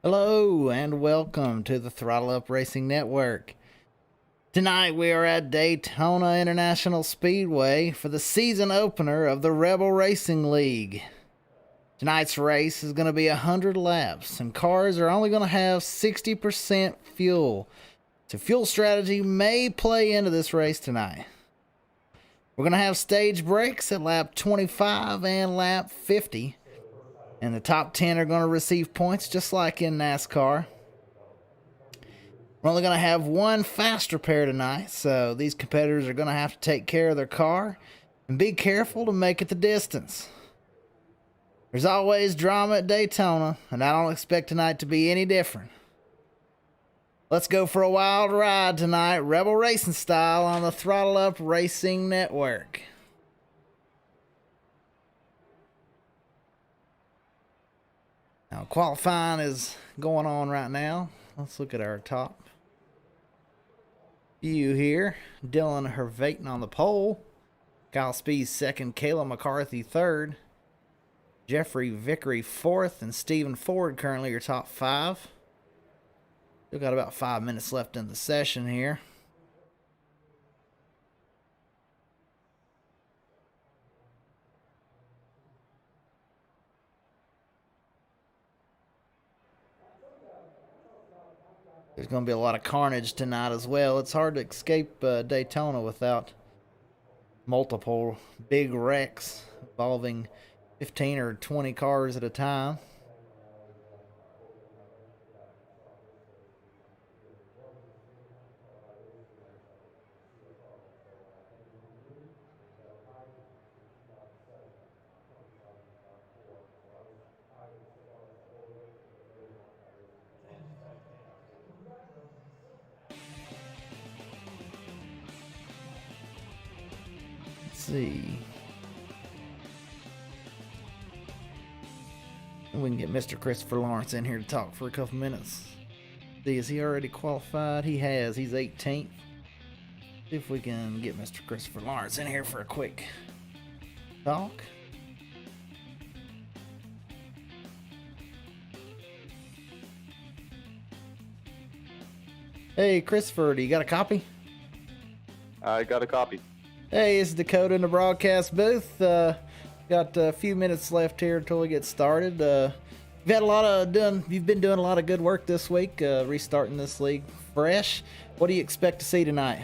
Hello and welcome to the Throttle Up Racing Network. Tonight we are at Daytona International Speedway for the season opener of the Rebel Racing League. Tonight's race is going to be 100 laps and cars are only going to have 60% fuel. So fuel strategy may play into this race tonight. We're going to have stage breaks at lap 25 and lap 50. And the top 10 are going to receive points just like in NASCAR. We're only going to have one faster pair tonight, so these competitors are going to have to take care of their car and be careful to make it the distance. There's always drama at Daytona, and I don't expect tonight to be any different. Let's go for a wild ride tonight, Rebel Racing style, on the Throttle Up Racing Network. Now, qualifying is going on right now. Let's look at our top view here. Dylan Hervaten on the pole. Kyle Speed second. Kayla McCarthy third. Jeffrey Vickery fourth. And Stephen Ford currently your top five. Still got about 5 minutes left in the session here. There's going to be a lot of carnage tonight as well. It's hard to escape Daytona without multiple big wrecks involving 15 or 20 cars at a time. See. We can get Mr. Christopher Lawrence in here to talk for a couple minutes. See, is he already qualified? He has. He's 18th. See if we can get Mr. Christopher Lawrence in here for a quick talk. Hey, Christopher, do you got a copy? I got a copy. Hey, it's Dakota in the broadcast booth. Got a few minutes left here until we get started. You've been doing a lot of good work this week, restarting this league fresh. What do you expect to see tonight?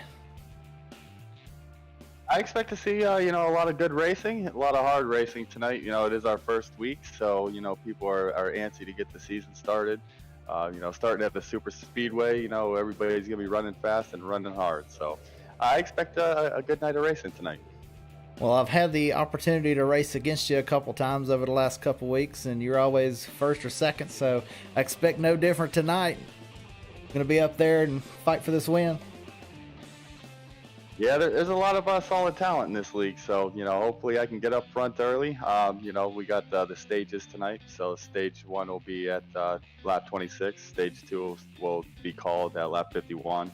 I expect to see, a lot of good racing, a lot of hard racing tonight. It is our first week, so, people are antsy to get the season started. Starting at the super speedway, everybody's going to be running fast and running hard. So I expect a good night of racing tonight. Well, I've had the opportunity to race against you a couple times over the last couple weeks, and you're always first or second, so I expect no different tonight. Going to be up there and fight for this win. Yeah, there's a lot of solid talent in this league, so hopefully I can get up front early. We got the stages tonight, so stage 1 will be at lap 26. Stage 2 will be called at lap 51,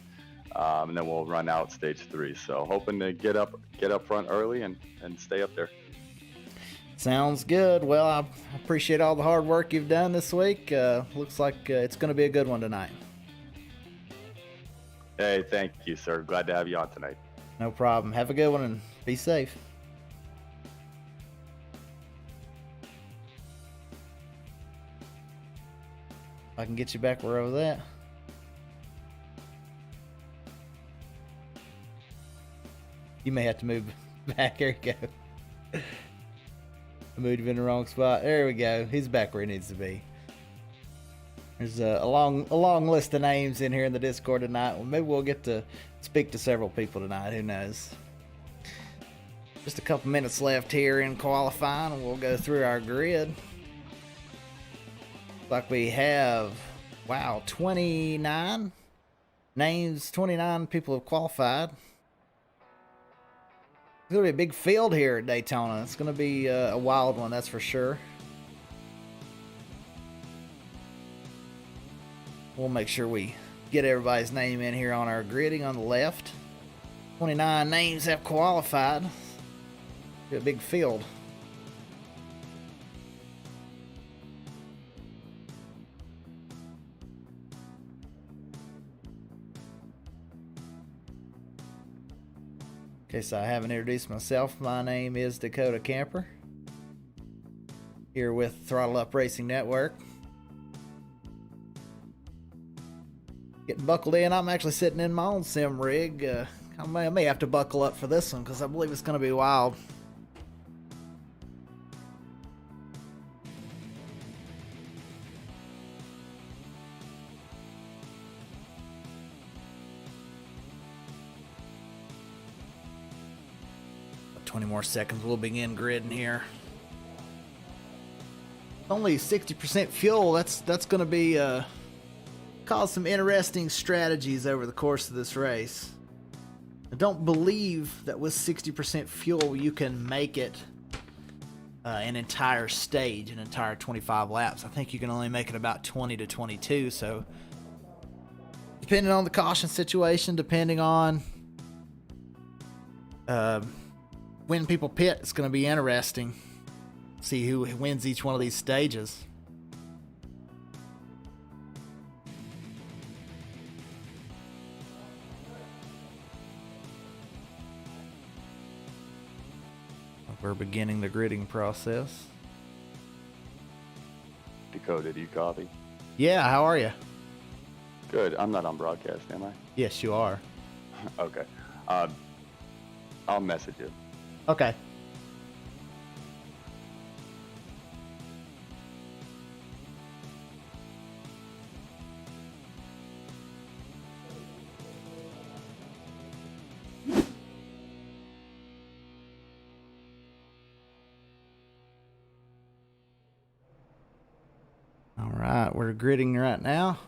and then we'll run out stage 3. So hoping to get up front early and stay up there. Sounds good. Well, I appreciate all the hard work you've done this week. Looks like it's going to be a good one tonight. Hey, thank you, sir. Glad to have you on tonight. No problem. Have a good one and be safe. I can get you back where I was at. You may have to move back. There you go. I moved him in the wrong spot. There we go. He's back where he needs to be. There's a long list of names in here in the Discord tonight. Well, maybe we'll get to speak to several people tonight. Who knows? Just a couple minutes left here in qualifying, and we'll go through our grid. Like we have, 29 names. 29 people have qualified. It's going to be a big field here at Daytona. It's going to be a wild one, that's for sure. We'll make sure we get everybody's name in here on our gridding on the left. 29 names have qualified. A big field. In case I haven't introduced myself, my name is Dakota Camper, here with Throttle Up Racing Network. Getting buckled in. I'm actually sitting in my own sim rig. I may have to buckle up for this one because I believe it's going to be wild. About 20 more seconds, we'll begin gridding here. Only 60% fuel. That's going to be cause some interesting strategies over the course of this race. I don't believe that with 60% fuel you can make it an entire stage, an entire 25 laps. I think you can only make it about 20 to 22. So depending on the caution situation, depending on when people pit, it's going to be interesting. See who wins each one of these stages. We're beginning the gridding process. Dakota, do you copy? Yeah, how are you? Good. I'm not on broadcast, am I? Yes, you are. Okay. I'll message you. Okay. All right, we're gridding right now.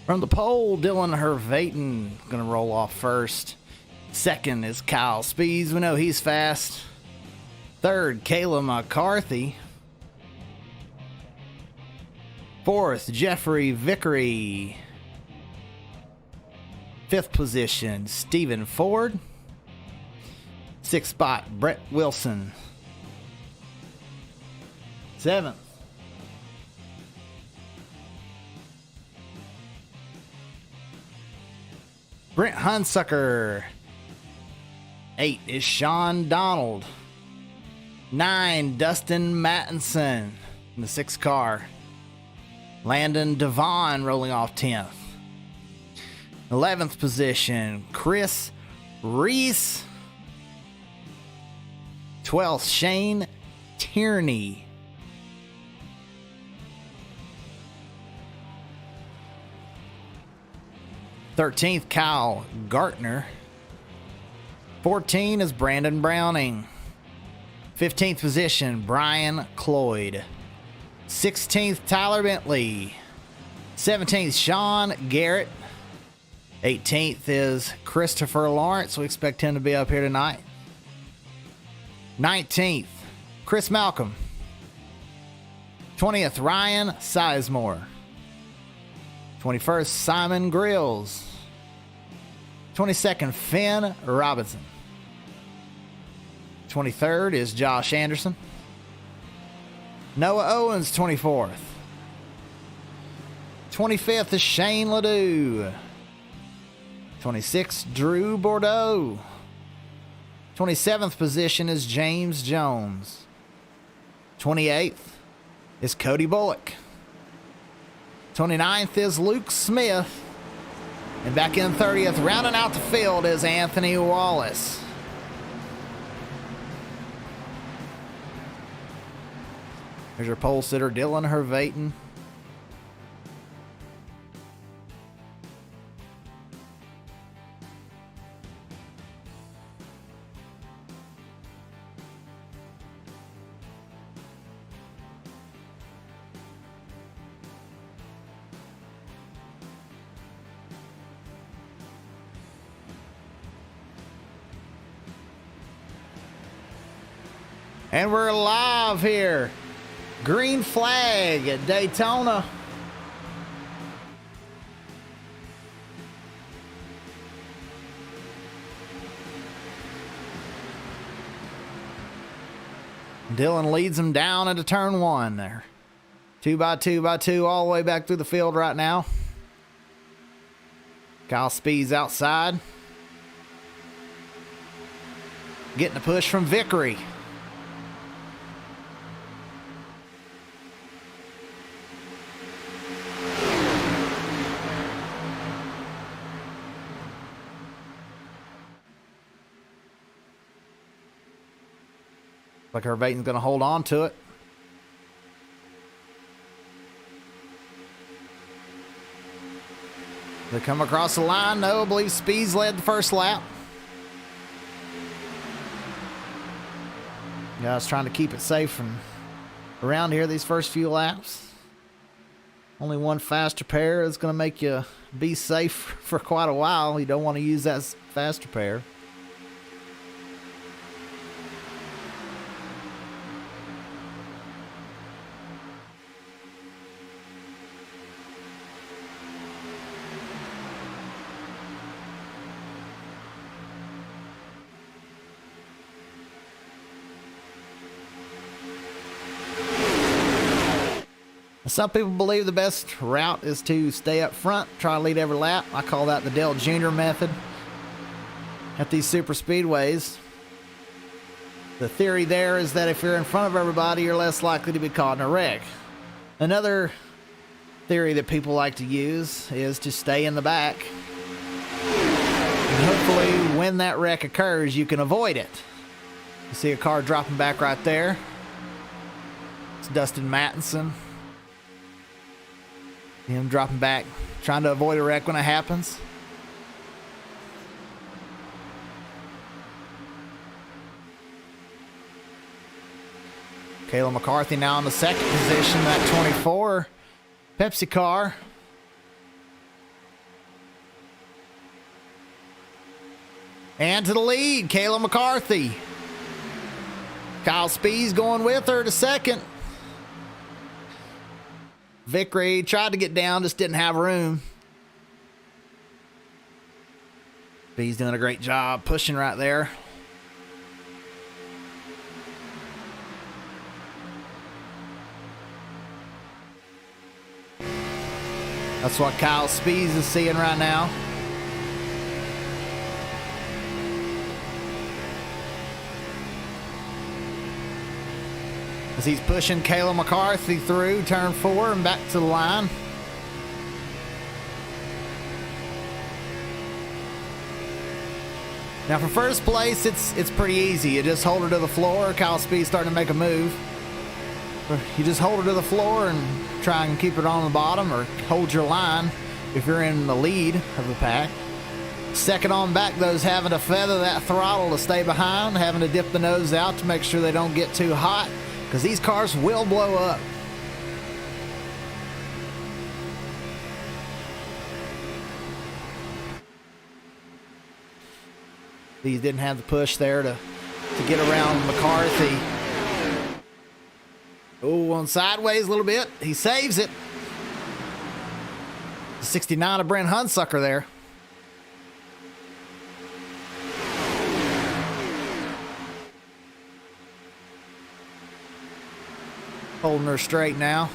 From the pole, Dylan Hervaten gonna roll off first. Second is Kyle Speeds. We know he's fast. Third, Kayla McCarthy. Fourth, Jeffrey Vickery. Fifth position, Stephen Ford. Sixth spot, Brett Wilson. Seventh, Brent Hunsucker. 8 is Sean Donald. 9, Dustin Mattinson in the 6th car. Landon Devon rolling off 10th. 11th position, Chris Reese. 12th, Shane Tierney. 13th, Kyle Gartner. 14 is Brandon Browning. 15th position, Brian Cloyd. 16th, Tyler Bentley. 17th, Sean Garrett. 18th is Christopher Lawrence. We expect him to be up here tonight. 19th, Chris Malcolm. 20th, Ryan Sizemore. 21st, Simon Grills. 22nd, Finn Robinson. 23rd is Josh Anderson. Noah Owens, 24th. 25th is Shane Ledoux. 26th, Drew Bordeaux. 27th position is James Jones. 28th is Cody Bullock. 29th is Luke Smith. And back in 30th, rounding out the field, is Anthony Wallace. There's your pole sitter, Dylan Hervaten. And we're live here. Green flag at Daytona. Dylan leads him down into turn 1 there. 2x2x2 all the way back through the field right now. Kyle Speed's outside. Getting a push from Vickery. Like Hervaten's going to hold on to it. They come across the line. No, I believe Speeds led the first lap. Guys trying to keep it safe from around here these first few laps. Only one faster pair is going to make you be safe for quite a while. You don't want to use that faster pair. Some people believe the best route is to stay up front, try to lead every lap. I call that the Dale Jr. method at these super speedways. The theory there is that if you're in front of everybody, you're less likely to be caught in a wreck. Another theory that people like to use is to stay in the back. And hopefully when that wreck occurs, you can avoid it. You see a car dropping back right there. It's Dustin Mattinson. Him dropping back, trying to avoid a wreck when it happens. Kayla McCarthy now in the second position, that 24 Pepsi car. And to the lead, Kayla McCarthy. Kyle Spees going with her to second. Vickery tried to get down, just didn't have room. Spees doing a great job pushing right there. That's what Kyle Spees is seeing right now. As he's pushing Kayla McCarthy through turn 4 and back to the line. Now for first place, it's pretty easy. You just hold her to the floor. Kyle Speed's starting to make a move. You just hold her to the floor and try and keep it on the bottom, or hold your line if you're in the lead of the pack. Second on back, those having to feather that throttle to stay behind, having to dip the nose out to make sure they don't get too hot, because these cars will blow up. These didn't have the push there to get around McCarthy. Oh, on sideways a little bit. He saves it. 69 of Brent Hunsucker there. Holding her straight now.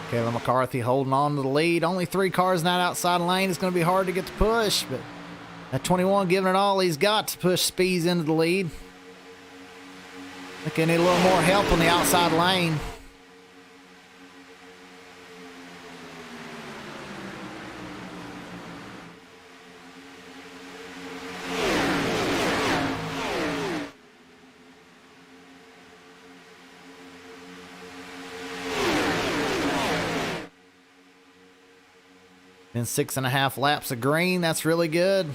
Kayla McCarthy holding on to the lead. Only 3 cars not outside lane. It's going to be hard to get the push, but that 21 giving it all he's got to push Spees into the lead. I think they need a little more help on the outside lane. In 6.5 laps of green, that's really good.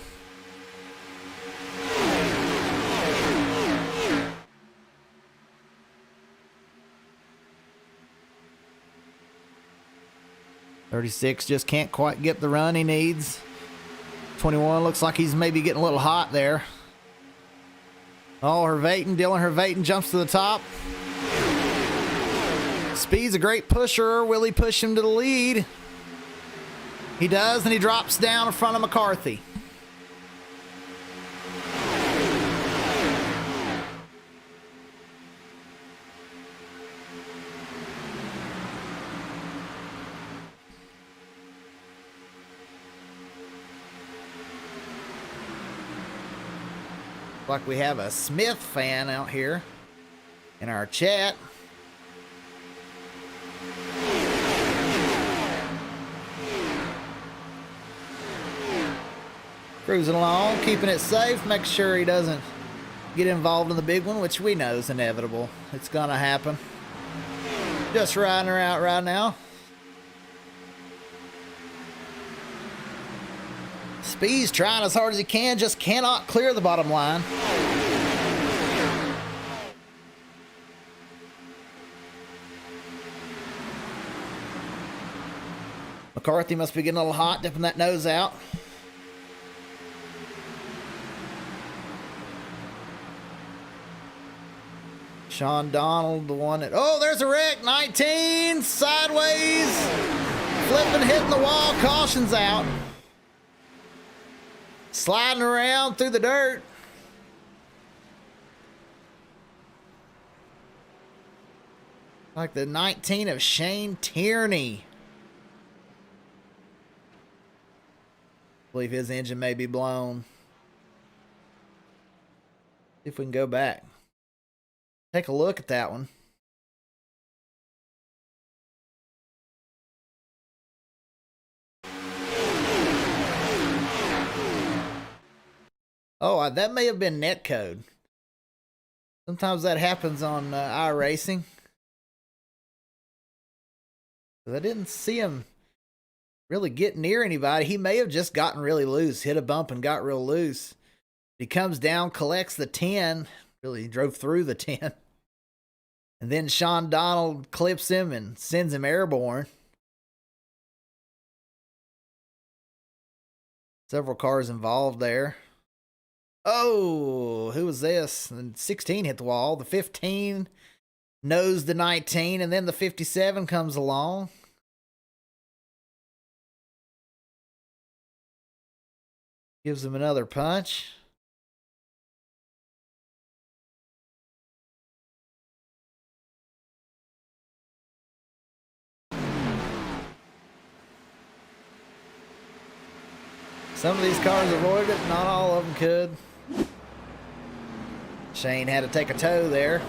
36 just can't quite get the run he needs. 21 looks like he's maybe getting a little hot there. Oh, Dylan Hervaten jumps to the top. Speed's a great pusher. Will he push him to the lead? He does, and he drops down in front of McCarthy. Like we have a Smith fan out here in our chat. Cruising along, keeping it safe, making sure he doesn't get involved in the big one, which we know is inevitable. It's gonna happen. Just riding her out right now. Speed's trying as hard as he can, just cannot clear the bottom line. McCarthy must be getting a little hot, dipping that nose out. Sean Donald, the one that... Oh, there's a wreck. 19, sideways. Flipping, hitting the wall. Caution's out. Sliding around through the dirt. Like the 19 of Shane Tierney. I believe his engine may be blown. See if we can go back. Take a look at that one. Oh, that may have been netcode. Sometimes that happens on iRacing. I didn't see him really get near anybody. He may have just gotten really loose, hit a bump and got real loose. He comes down, collects the 10. Really drove through the 10. And then Sean Donald clips him and sends him airborne. Several cars involved there. Oh, who was this? And 16 hit the wall. The 15 nosed the 19, and then the 57 comes along. Gives him another punch. Some of these cars avoided it, not all of them could. Shane had to take a tow there.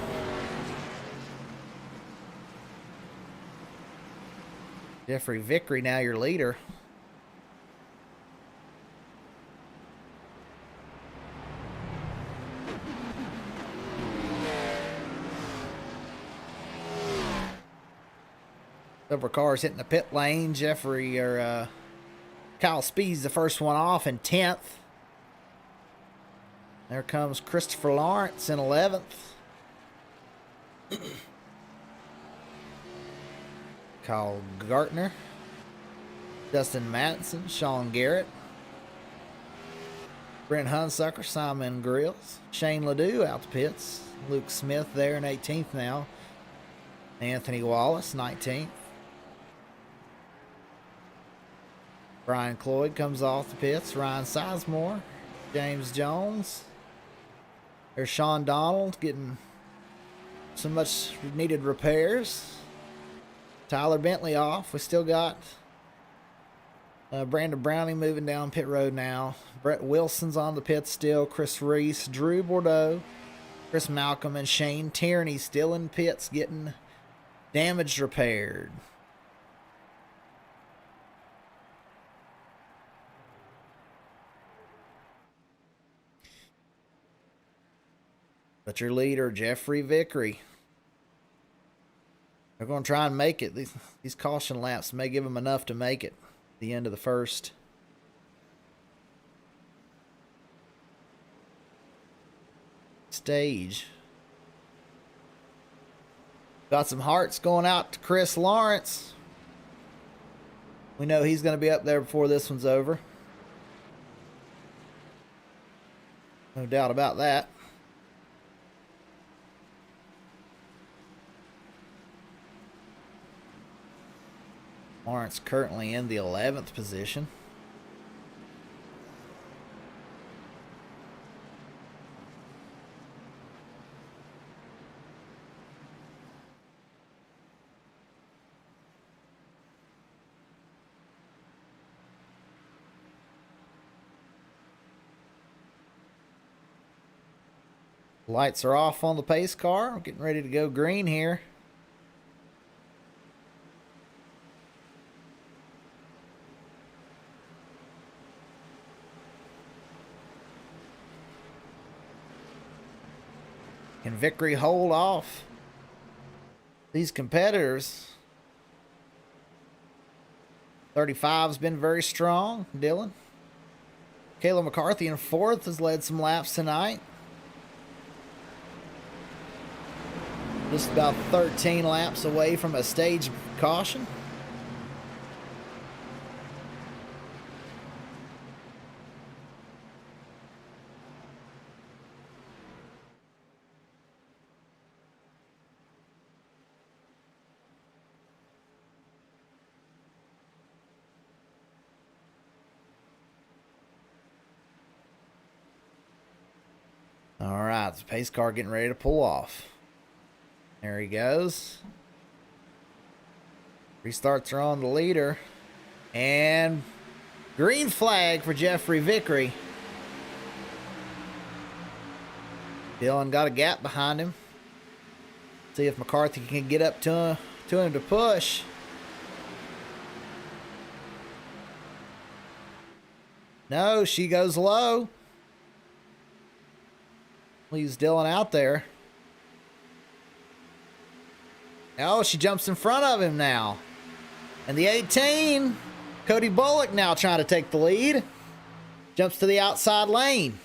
Jeffrey Vickery now your leader. Several cars hitting the pit lane. Kyle Speed's the first one off in 10th. There comes Christopher Lawrence in 11th. Kyle Gartner. Dustin Mattinson. Sean Garrett. Brent Hunsucker. Simon Grills. Shane Ledoux out the pits. Luke Smith there in 18th now. Anthony Wallace, 19th. Brian Cloyd comes off the pits. Ryan Sizemore. James Jones. There's Sean Donald getting some much needed repairs. Tyler Bentley off. We still got Brandon Browning moving down pit road now. Brett Wilson's on the pit still. Chris Reese, Drew Bordeaux, Chris Malcolm, and Shane Tierney still in pits getting damage repaired. But your leader, Jeffrey Vickery. They're going to try and make it. These caution laps may give them enough to make it at the end of the first. Stage. Got some hearts going out to Chris Lawrence. We know he's going to be up there before this one's over. No doubt about that. Lawrence currently in the 11th position. Lights are off on the pace car. We're getting ready to go green here. Can Vickery hold off these competitors? 35's been very strong, Dylan. Kayla McCarthy in 4th has led some laps tonight. Just about 13 laps away from a stage caution. All right, the pace car getting ready to pull off. There he goes. Restarts are on the leader. And green flag for Jeffrey Vickery. Dylan got a gap behind him. See if McCarthy can get up to him to push. No, she goes low. Leaves Dylan out there. Oh, she jumps in front of him now. And the 18, Cody Bullock now trying to take the lead. Jumps to the outside lane.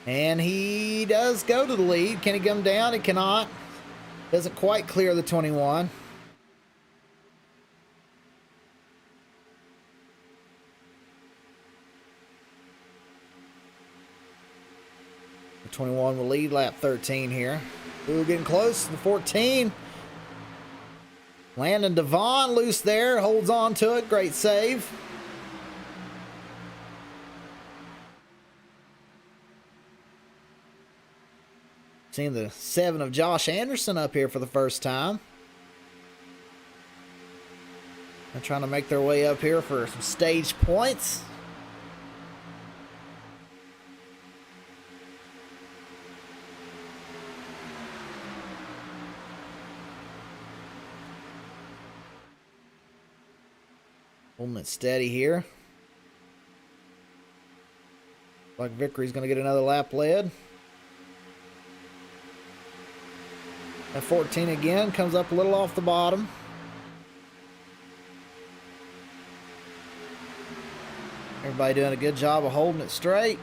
And he does go to the lead. Can he come down? He cannot. Doesn't quite clear the 21. The 21 will lead lap 13 here. Ooh, getting close to the 14. Landon Devon loose there, holds on to it. Great save. Seeing the 7 of Josh Anderson up here for the first time. They're trying to make their way up here for some stage points. Holding it steady here. Like Vickery's going to get another lap led. That 14 again comes up a little off the bottom. Everybody doing a good job of holding it straight.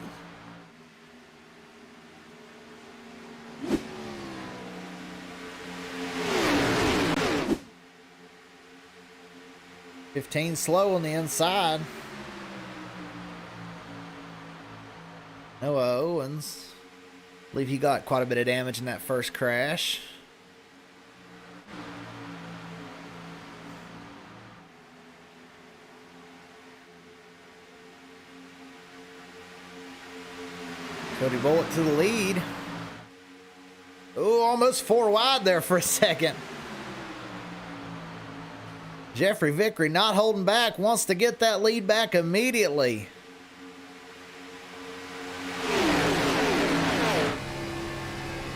$15 slow on the inside. Noah Owens. I believe he got quite a bit of damage in that first crash. Cody Bullock to the lead. Oh, almost 4 wide there for a second. Jeffrey Vickery not holding back, wants to get that lead back immediately.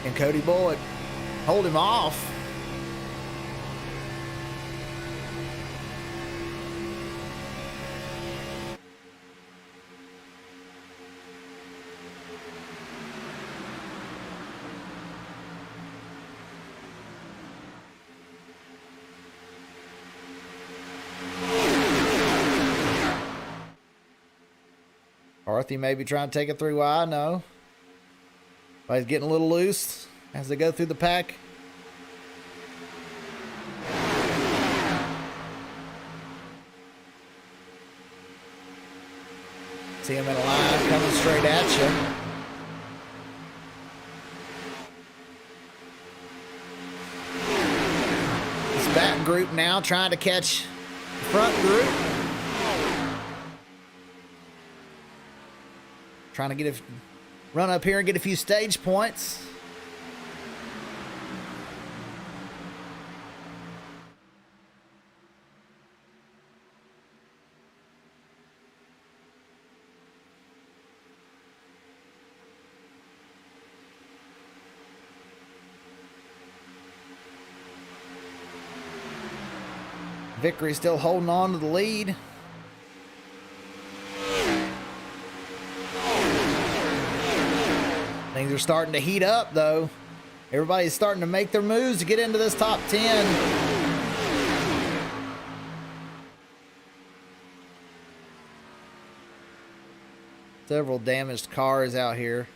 And Cody Bullock hold him off. Arthur maybe trying to take it 3 wide. No. But he's getting a little loose as they go through the pack. See him in a line coming straight at you. This back group now trying to catch the front group. Trying to get a run up here and get a few stage points. Vickery still holding on to the lead. Things are starting to heat up, though. Everybody's starting to make their moves to get into this top 10. Several damaged cars out here.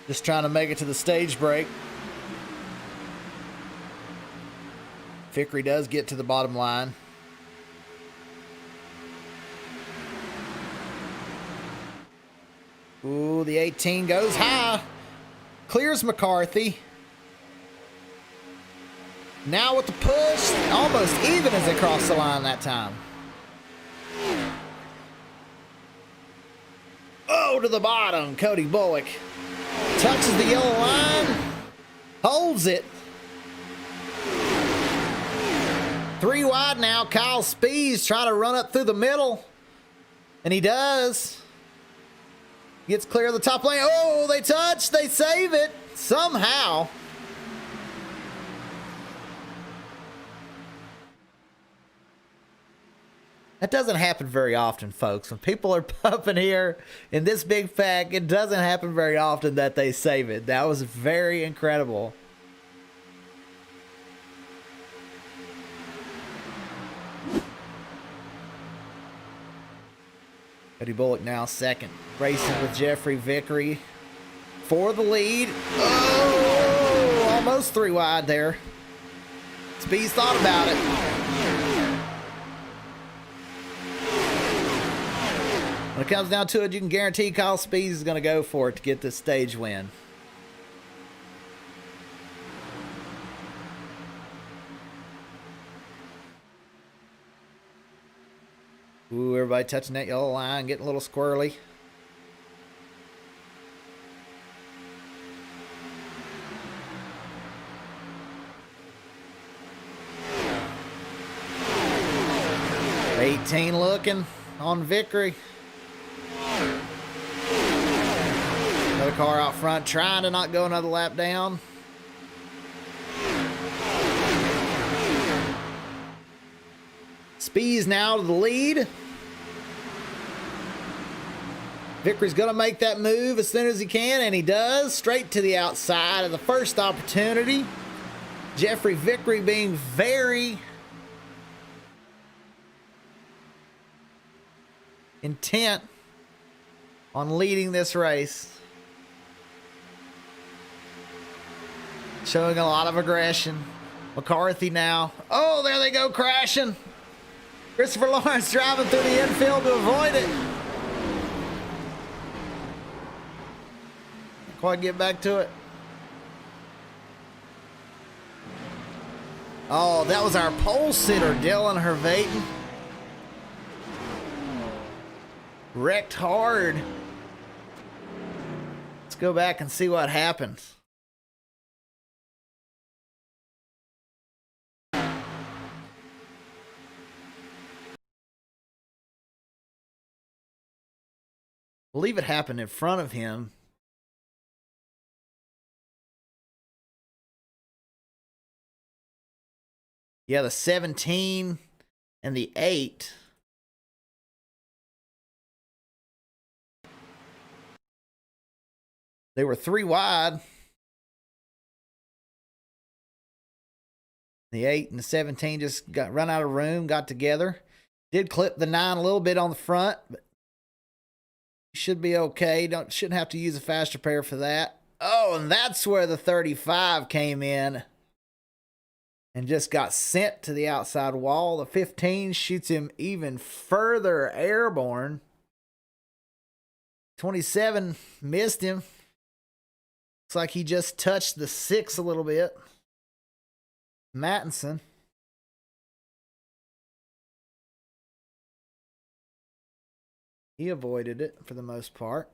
Just trying to make it to the stage break. Vickery does get to the bottom line. Ooh, the 18 goes high. Clears McCarthy. Now with the push, almost even as they cross the line that time. Oh, to the bottom, Cody Bullock. Touches the yellow line. Holds it. 3 wide now. Kyle Spees trying to run up through the middle. And he does. Gets clear of the top lane. Oh, they touch. They save it. Somehow. That doesn't happen very often, folks. When people are pumping here in this big pack, it doesn't happen very often that they save it. That was very incredible. Cody Bullock now second, racing with Jeffrey Vickery for the lead. Oh, almost 3 wide there. Speeds thought about it. When it comes down to it, you can guarantee Kyle Spees is going to go for it to get this stage win. Ooh, everybody touching that yellow line, getting a little squirrely. $18 looking on Vickery. Another car out front trying to not go another lap down. Spees now to the lead. Vickery's going to make that move as soon as he can, and he does. Straight to the outside of the first opportunity. Jeffrey Vickery being very intent on leading this race. Showing a lot of aggression. McCarthy now. Oh, there they go crashing. Christopher Lawrence driving through the infield to avoid it. Quite get back to it. Oh, that was our pole sitter, Dylan Hervaten. Wrecked hard. Let's go back and see what happens. I believe it happened in front of him. Yeah, the 17 and the 8. They were 3 wide. The 8 and the 17 just got run out of room, got together. Did clip the 9 a little bit on the front, but should be okay. Shouldn't have to use a fast repair for that. Oh, and that's where the 35 came in and just got sent to the outside wall. The 15 shoots him even further airborne. 27 missed him. Looks like he just touched the 6 a little bit. Mattinson. He avoided it for the most part.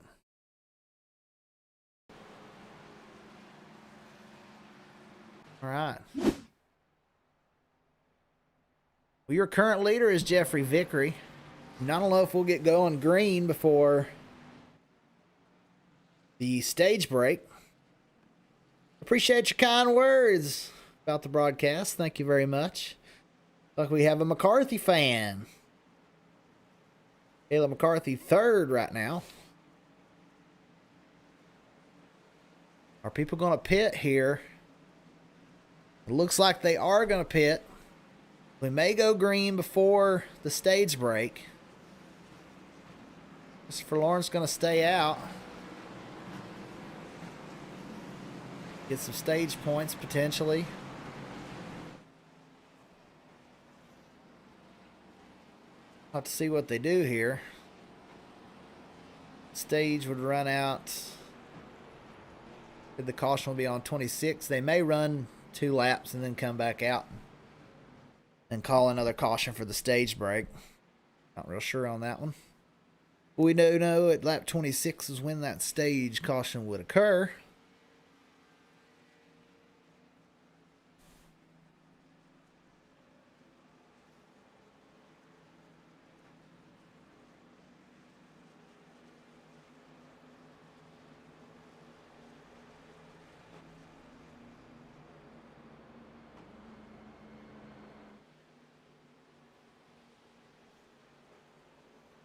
All right. Well, your current leader is Jeffrey Vickery. And I don't know if we'll get going green before the stage break. Appreciate your kind words about the broadcast. Thank you very much. Like we have a McCarthy fan. Kayla McCarthy, third right now. Are people going to pit here? It looks like they are going to pit. We may go green before the stage break. Christopher Lawrence going to stay out. Get some stage points potentially. I'll have to see what they do here. Stage would run out. The caution will be on 26. They may run 2 laps and then come back out and call another caution for the stage break. Not real sure on that one. We do know at lap 26 is when that stage caution would occur.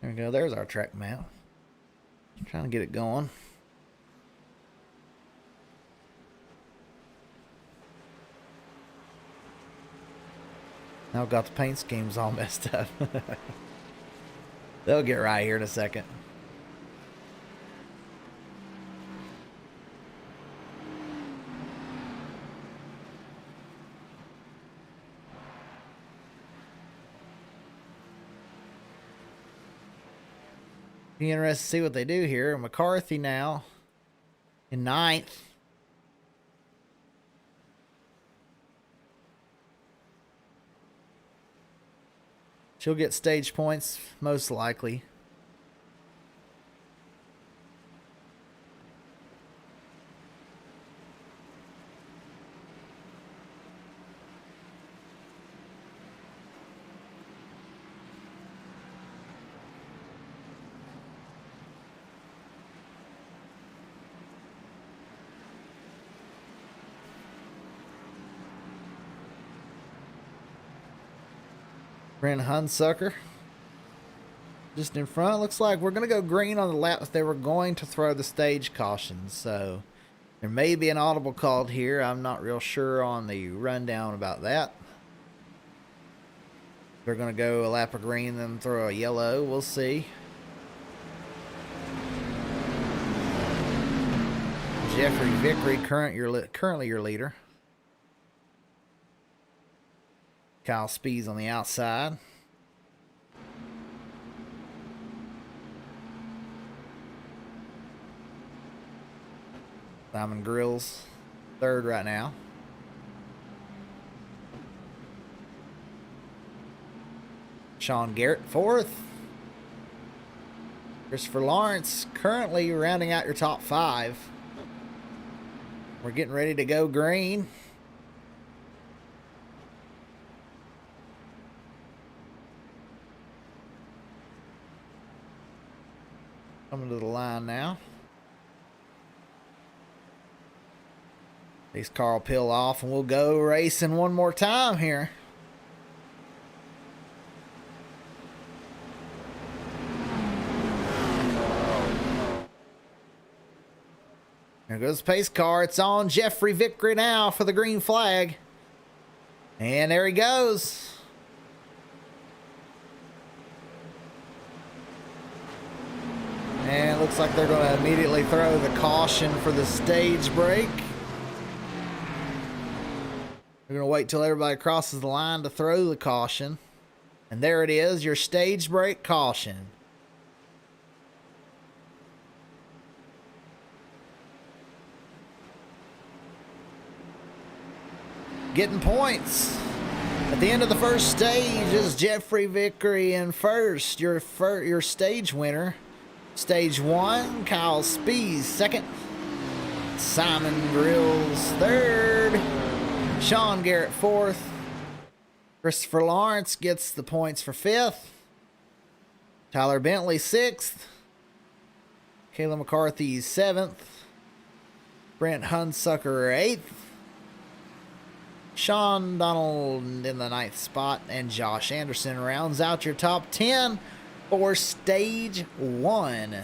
There we go. There's our track map. Trying to get it going. Now I've got the paint schemes all messed up. They'll get right here in a second. Be interested to see what they do here. McCarthy now in 9th. She'll get stage points, most likely. Brent Hunsucker just in front. Looks like we're going to go green on the lap if they were going to throw the stage caution. So there may be an audible called here. I'm not real sure on the rundown about that. They're going to go a lap of green, then throw a yellow. We'll see. Jeffrey Vickery, currently your leader. Kyle Spees on the outside. Simon Grills, third right now. Sean Garrett, fourth. Christopher Lawrence currently rounding out your top 5. We're getting ready to go green. Coming to the line now. These car will peel off and we'll go racing one more time here. There goes the pace car. It's on Jeffrey Vickery now for the green flag. And there he goes. And it looks like they're going to immediately throw the caution for the stage break. We're going to wait till everybody crosses the line to throw the caution. And there it is, your stage break caution. getting points. At the end of the first stage is Jeffrey Vickery in first, your stage winner. Stage 1, Kyle Spees second. Simon Grills third. Sean Garrett fourth. Christopher Lawrence gets the points for fifth. Tyler Bentley sixth. Kayla McCarthy seventh. Brent Hunsucker eighth. Sean Donald in the ninth spot, and Josh Anderson rounds out your top 10 for stage 1.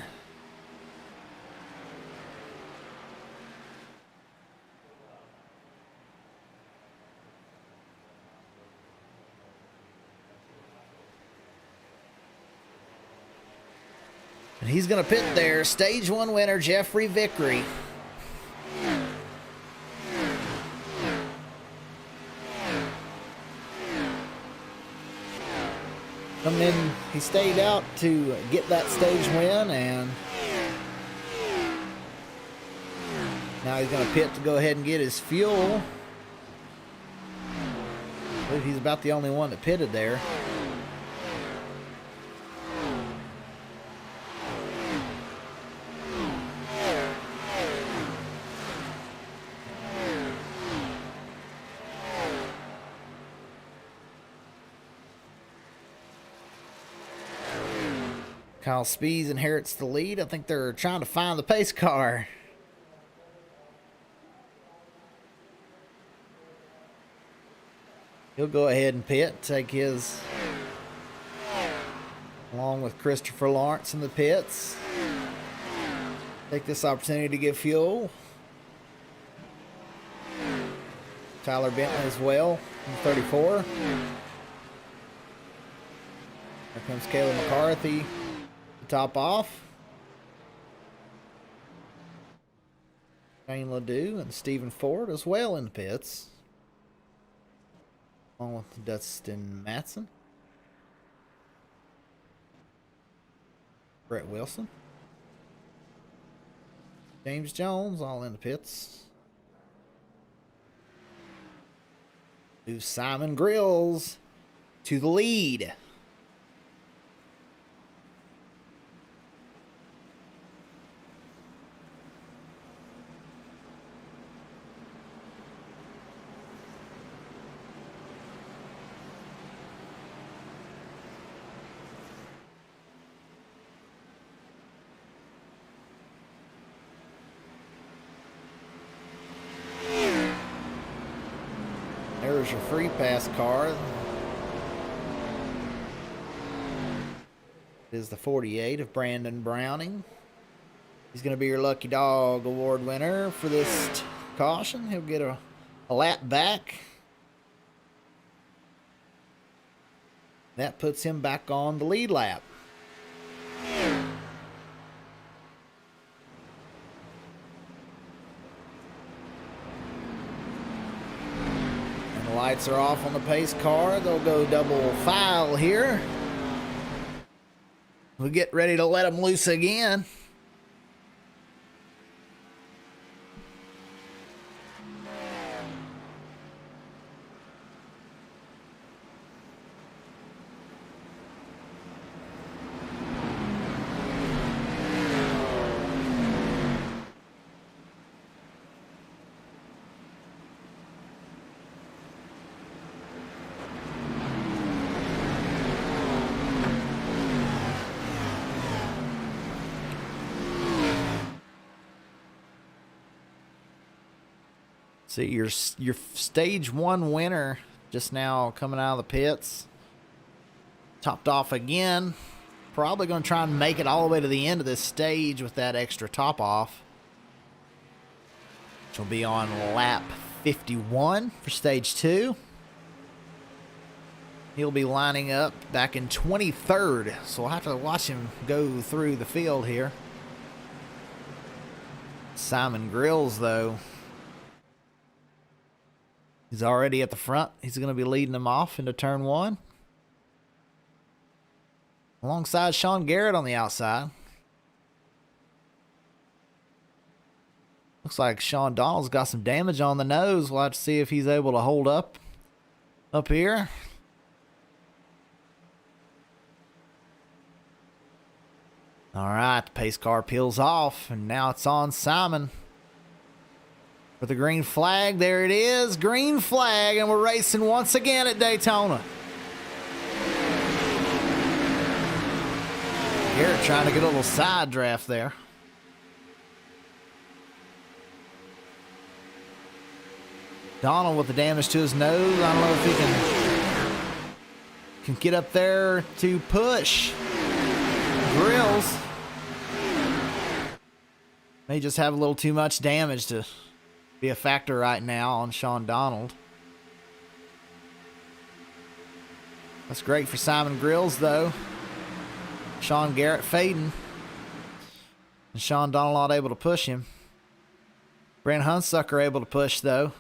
And he's going to pit there. Stage 1 winner, Jeffrey Vickery. Coming in, he stayed out to get that stage win, and now he's going to pit to go ahead and get his fuel. I believe he's about the only one that pitted there. Kyle Spees inherits the lead. I think they're trying to find the pace car. He'll go ahead and pit, take his, along with Christopher Lawrence in the pits. Take this opportunity to get fuel. Tyler Bentley as well, in 34. Here comes Kayla McCarthy. Top off. Shane Ledoux and Stephen Ford as well in the pits, along with Dustin Matson, Brett Wilson, James Jones all in the pits. Move Simon Grills to the lead. There's your free pass car. It is the 48 of Brandon Browning. He's going to be your Lucky Dog Award winner for this caution. He'll get a lap back. That puts him back on the lead lap. Lights are off on the pace car. They'll go double file here. We get ready to let them loose again. See, your stage 1 winner just now coming out of the pits. Topped off again. Probably going to try and make it all the way to the end of this stage with that extra top off. Which will be on lap 51 for stage 2. He'll be lining up back in 23rd. So we'll have to watch him go through the field here. Simon Grills, though, he's already at the front. He's going to be leading them off into turn 1. Alongside Sean Garrett on the outside. Looks like Sean Donald's got some damage on the nose. We'll have to see if he's able to hold up here. All right, the pace car peels off, and now it's on Simon for the green flag. There it is, green flag, and we're racing once again at Daytona. Garrett trying to get a little side draft there. Donald with the damage to his nose. I don't know if he can get up there to push Grills. May just have a little too much damage to be a factor right now on Sean Donald. That's great for Simon Grills, though. Sean Garrett fading. And Sean Donald not able to push him. Brent Hunsucker able to push, though.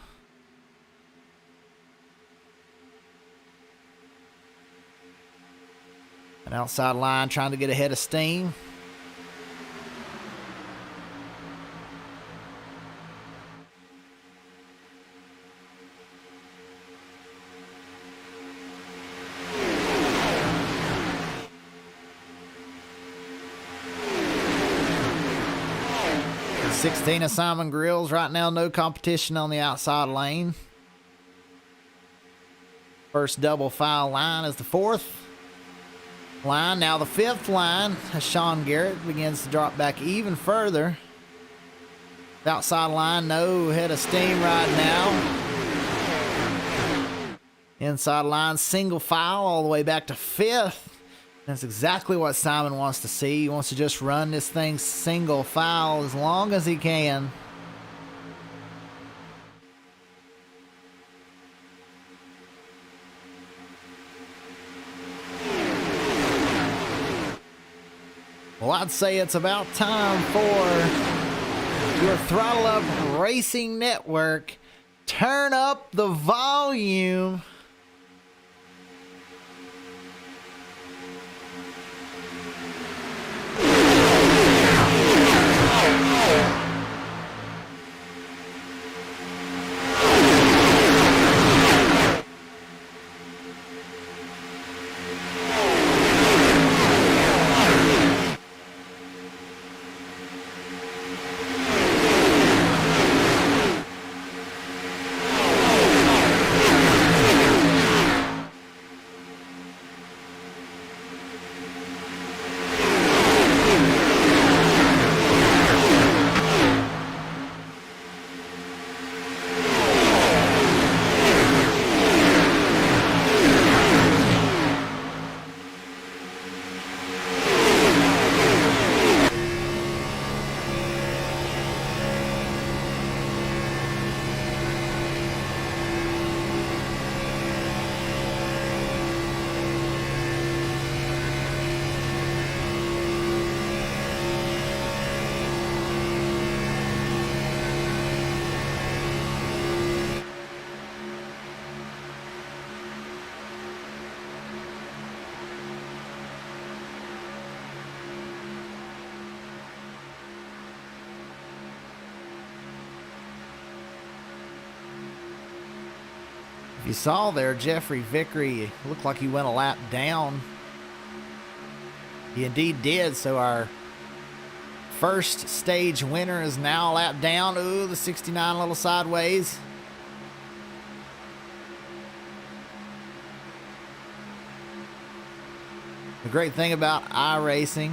An outside line trying to get ahead of steam. The 16 of Simon Grills right now, no competition on the outside lane. First double file line is the fourth line. Now the fifth line as Sean Garrett begins to drop back even further. The outside line, no head of steam right now. Inside line, single file all the way back to fifth. That's exactly what Simon wants to see. He wants to just run this thing single file as long as he can. Well, I'd say it's about time for your Throttle Up Racing Network. Turn up the volume. If you saw there, Jeffrey Vickery looked like he went a lap down. He indeed did, so our first stage winner is now a lap down. Ooh, the 69 a little sideways. The great thing about iRacing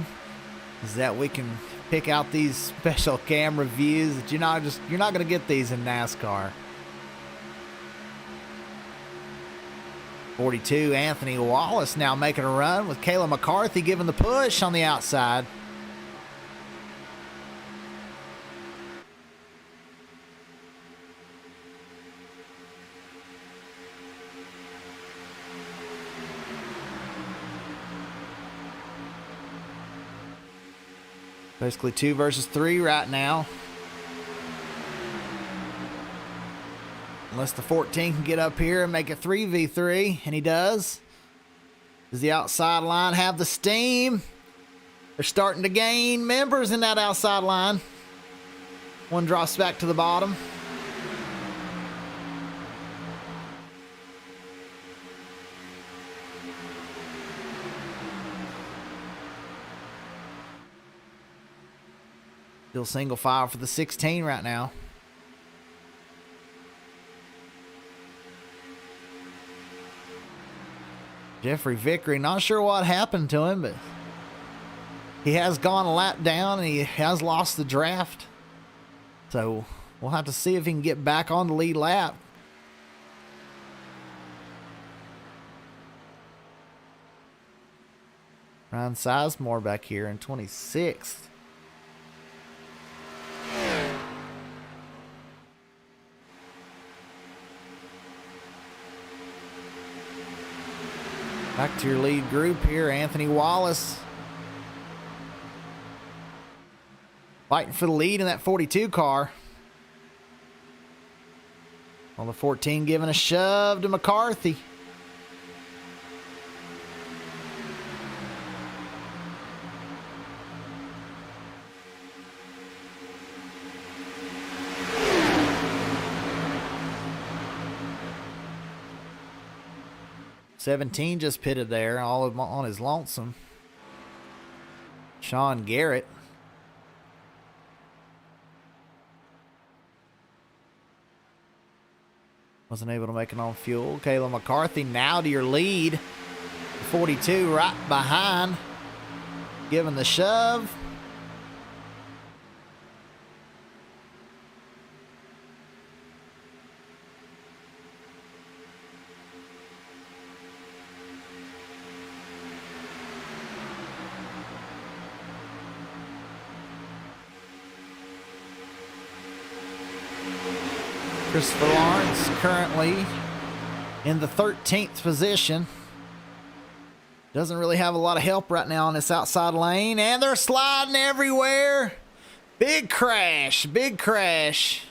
is that we can pick out these special camera views that you're not going to get these in NASCAR. 42, Anthony Wallace now making a run with Kayla McCarthy giving the push on the outside. Basically 2 versus 3 right now. Unless the 14 can get up here and make it 3v3, and he does. Does the outside line have the steam? They're starting to gain members in that outside line. One drops back to the bottom. Still single file for the 16 right now. Jeffrey Vickery, not sure what happened to him, but he has gone a lap down and he has lost the draft. So we'll have to see if he can get back on the lead lap. Ryan Sizemore back here in 26th. Back to your lead group here, Anthony Wallace. Fighting for the lead in that 42 car. Well, the 14 giving a shove to McCarthy. '17 just pitted there, all on his lonesome. Sean Garrett. Wasn't able to make it on fuel. Kayla McCarthy now to your lead. 42 right behind. Giving the shove. Christopher Lawrence currently in the 13th position. Doesn't really have a lot of help right now on this outside lane. And they're sliding everywhere. Big crash. Big crash.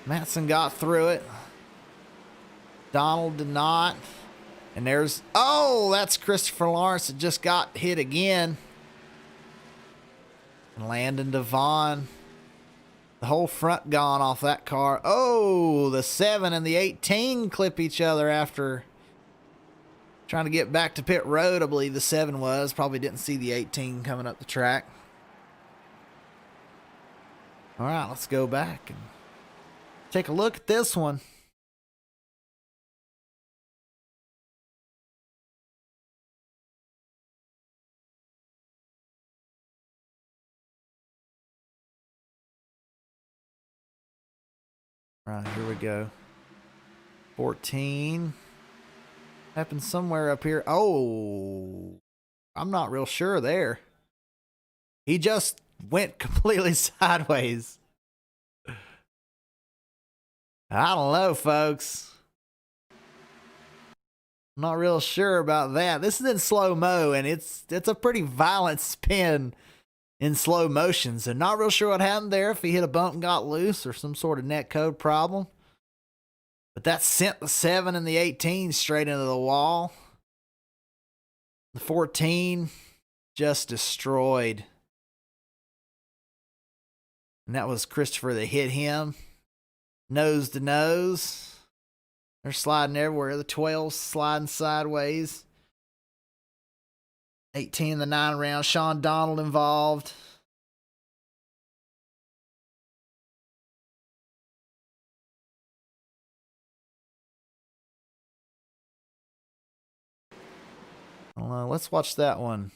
Matson got through it. Donald did not. And there's... Oh, that's Christopher Lawrence that just got hit again. And Landon Devon. The whole front gone off that car. Oh, the 7 and the 18 clip each other after trying to get back to pit road. I believe the 7 was. Probably didn't see the 18 coming up the track. All right, let's go back and take a look at this one. All right, here we go. 14. Happened somewhere up here. Oh, I'm not real sure there. He just went completely sideways. I don't know, folks. I'm not real sure about that. This is in slow-mo, and it's a pretty violent spin in slow motion, so not real sure what happened there, if he hit a bump and got loose or some sort of net code problem. But that sent the 7 and the 18 straight into the wall. The 14 just destroyed. And that was Christopher that hit him. Nose to nose. They're sliding everywhere. The 12's sliding sideways. 18 in the 9 round. Sean Donald involved. Let's watch that one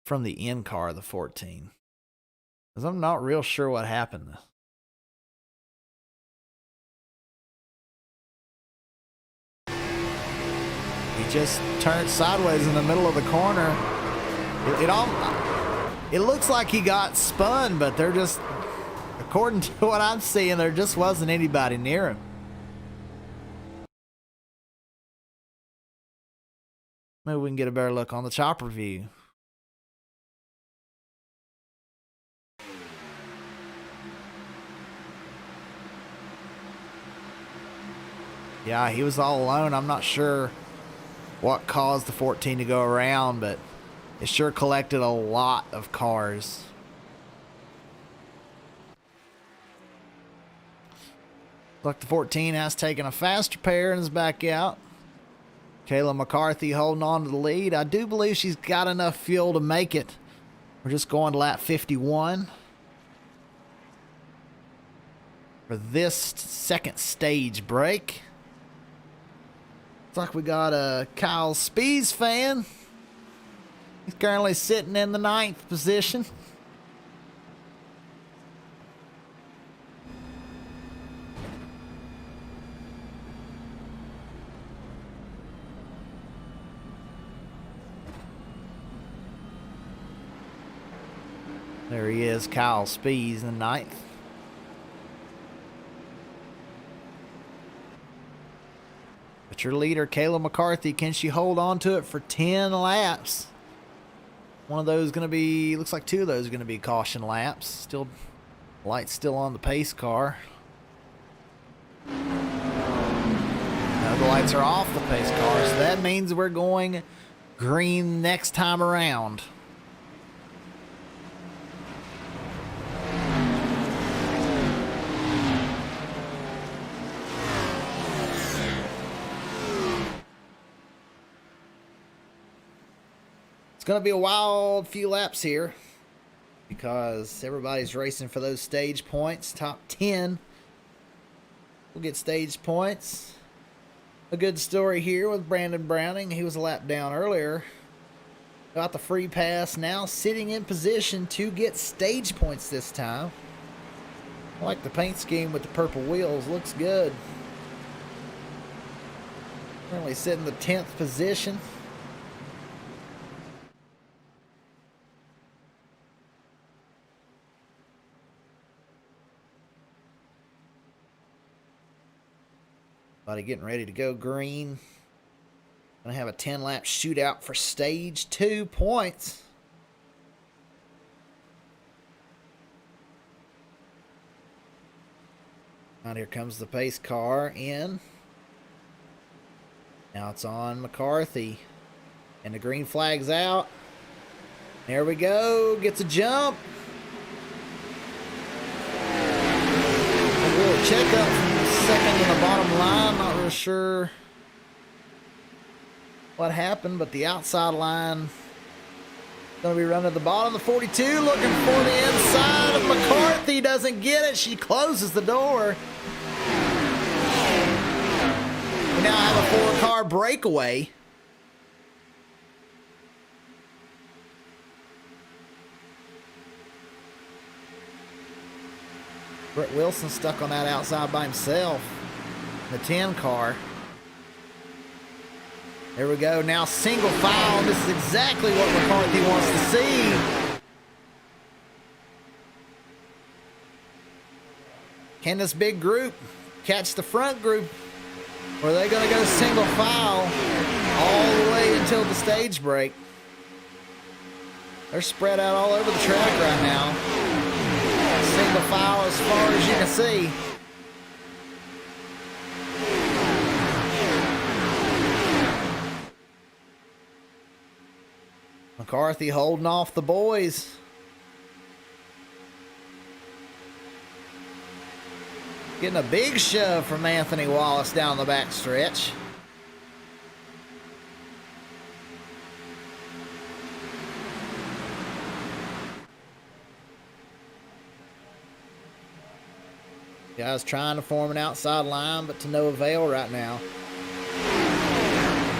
from the in car, the 14. Because I'm not real sure what happened. He just turned sideways in the middle of the corner. It looks like he got spun, but they're just, according to what I'm seeing, there just wasn't anybody near him. Maybe we can get a better look on the chopper view. Yeah, he was all alone. I'm not sure what caused the 14 to go around, but it sure collected a lot of cars. Like the 14 has taken a faster pair and is back out. Kayla McCarthy holding on to the lead. I do believe she's got enough fuel to make it. We're just going to lap 51 for this second stage break. Looks like we got a Kyle Spees fan. He's currently sitting in the 9th position. There he is, Kyle Spees in the 9th. But your leader, Kayla McCarthy, can she hold on to it for 10 laps? One of those going to be, looks like 2 of those are going to be caution laps. Still, lights still on the pace car. No, the lights are off the pace car, so that means we're going green next time around. It's going to be a wild few laps here because everybody's racing for those stage points. Top 10 will get stage points. A good story here with Brandon Browning. He was a lap down earlier. Got the free pass, now sitting in position to get stage points this time. I like the paint scheme with the purple wheels. Looks good. Currently sitting in the 10th position. Everybody getting ready to go green. Gonna have a 10-lap shootout for stage 2 points. Out here comes the pace car in. Now it's on McCarthy. And the green flag's out. There we go. Gets a jump. A little checkup from the second to the bottom line. Not real sure what happened, but the outside line going to be running at the bottom. The 42 looking for the inside of McCarthy. Doesn't get it. She closes the door. We now have a 4-car breakaway. Brett Wilson stuck on that outside by himself. The 10 car. There we go. Now single file. This is exactly what McCarthy wants to see. Can this big group catch the front group? Or are they going to go single file all the way until the stage break? They're spread out all over the track right now. Single file as far as you can see. McCarthy holding off the boys. Getting a big shove from Anthony Wallace down the back stretch. Guys trying to form an outside line, but to no avail right now.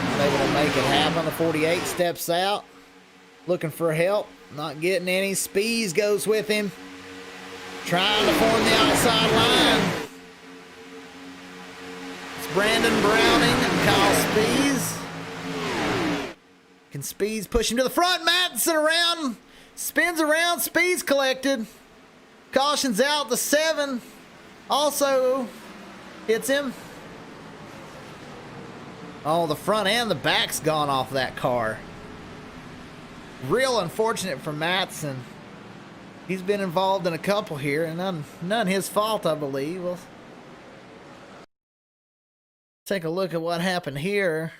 Not able to make it happen. The 48 steps out. Looking for help, not getting any. Spees goes with him. Trying to form the outside line. It's Brandon Browning and Kyle Spees. Can Spees push him to the front? Madsen around. Spins around. Spees collected. Caution's out. The 7 also hits him. Oh, the front and the back's gone off that car. Real unfortunate for Madsen. He's been involved in a couple here, and none his fault, I believe. We'll take a look at what happened here.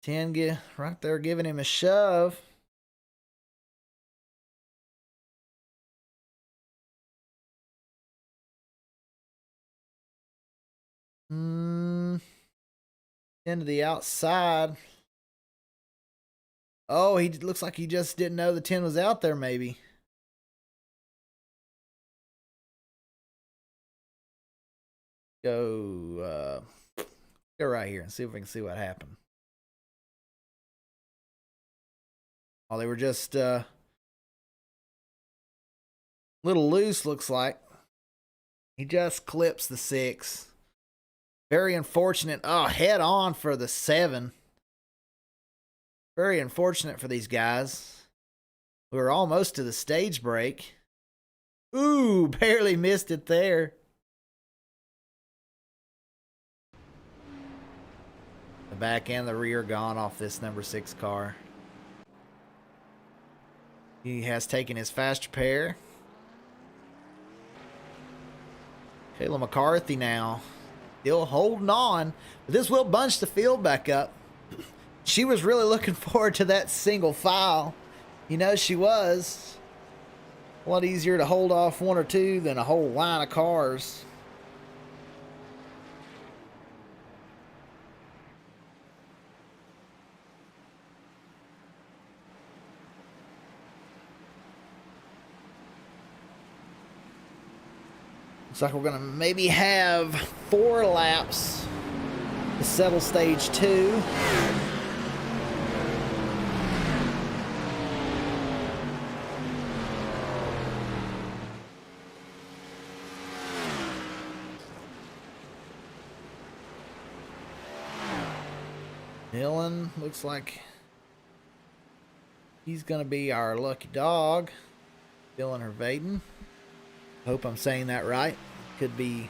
Tenga right there giving him a shove. Into the outside. Oh, he looks like he just didn't know the 10 was out there, maybe. Go right here and see if we can see what happened. Oh, they were just a little loose, looks like. He just clips the 6. Very unfortunate. Oh, head on for the 7. Very unfortunate for these guys. We were almost to the stage break. Ooh, barely missed it there. The back and the rear gone off this number 6 car. He has taken his fast repair. Kayla McCarthy now still holding on, but this will bunch the field back up. She was really looking forward to that single file. You know she was. A lot easier to hold off 1 or 2 than a whole line of cars. Looks like we're going to maybe have 4 laps to settle stage 2. Dylan looks like he's going to be our lucky dog. Dylan Hervaden. Hope I'm saying that right. Could be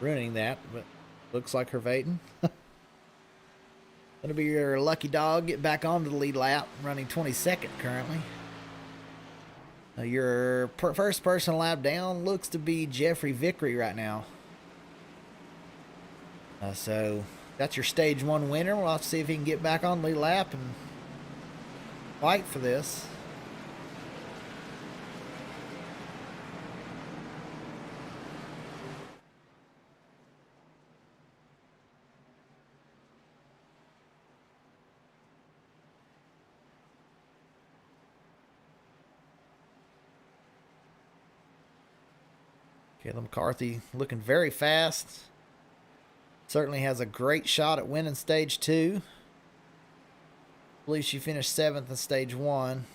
ruining that, but looks like Hervaden. Gonna be your lucky dog. Get back onto the lead lap. Running 22nd currently. Your first person lap down looks to be Jeffrey Vickery right now. So that's your stage 1 winner. We'll have to see if he can get back on the lead lap and fight for this. Kayla McCarthy looking very fast. Certainly has a great shot at winning stage 2. I believe she finished 7th in stage 1.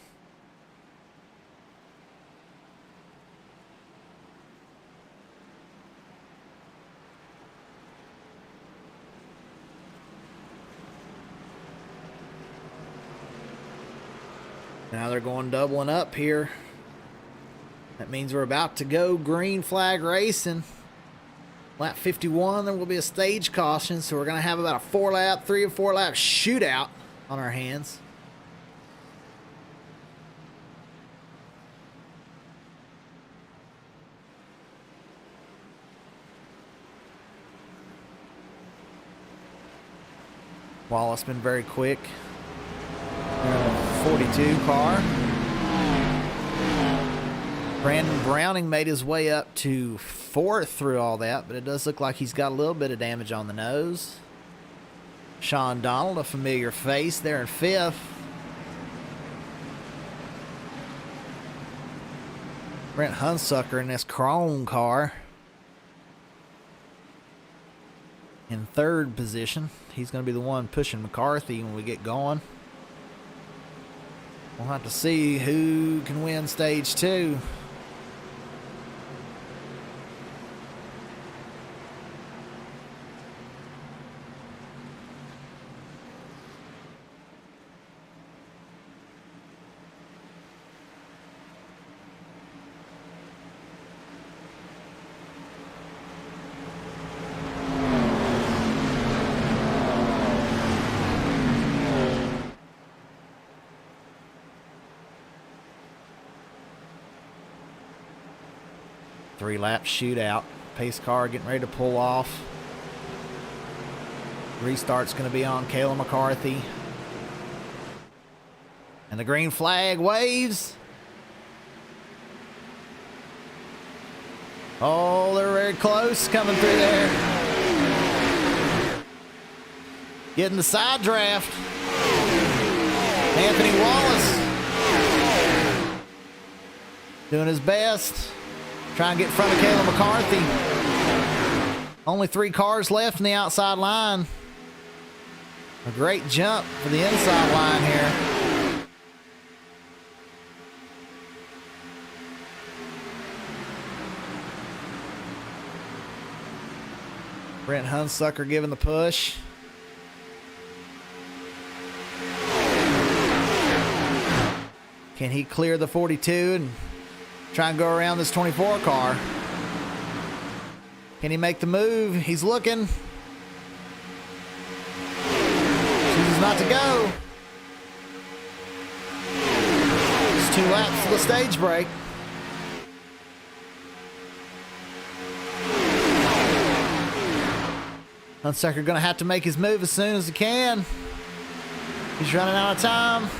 Now they're going doubling up here. That means we're about to go green flag racing. Lap 51, there will be a stage caution, so we're going to have about a 3 or 4 lap shootout on our hands. Wallace been very quick. 42 car. Brandon Browning made his way up to 4th through all that, but it does look like he's got a little bit of damage on the nose. Sean Donald, a familiar face, there in 5th. Brent Hunsucker in this chrome car in 3rd position. He's going to be the one pushing McCarthy when we get going. We'll have to see who can win stage 2. Three-lap shootout. Pace car getting ready to pull off. Restart's going to be on Kayla McCarthy. And the green flag waves. Oh, they're very close coming through there. Getting the side draft. Anthony Wallace doing his best. Trying to get in front of Caleb McCarthy. Only 3 cars left in the outside line. A great jump for the inside line here. Brent Hunsucker giving the push. Can he clear the 42 and try and go around this 24 car? Can he make the move? He's looking. Chooses not to go. It's 2 laps to the stage break. Hunsucker going to have to make his move as soon as he can. He's running out of time.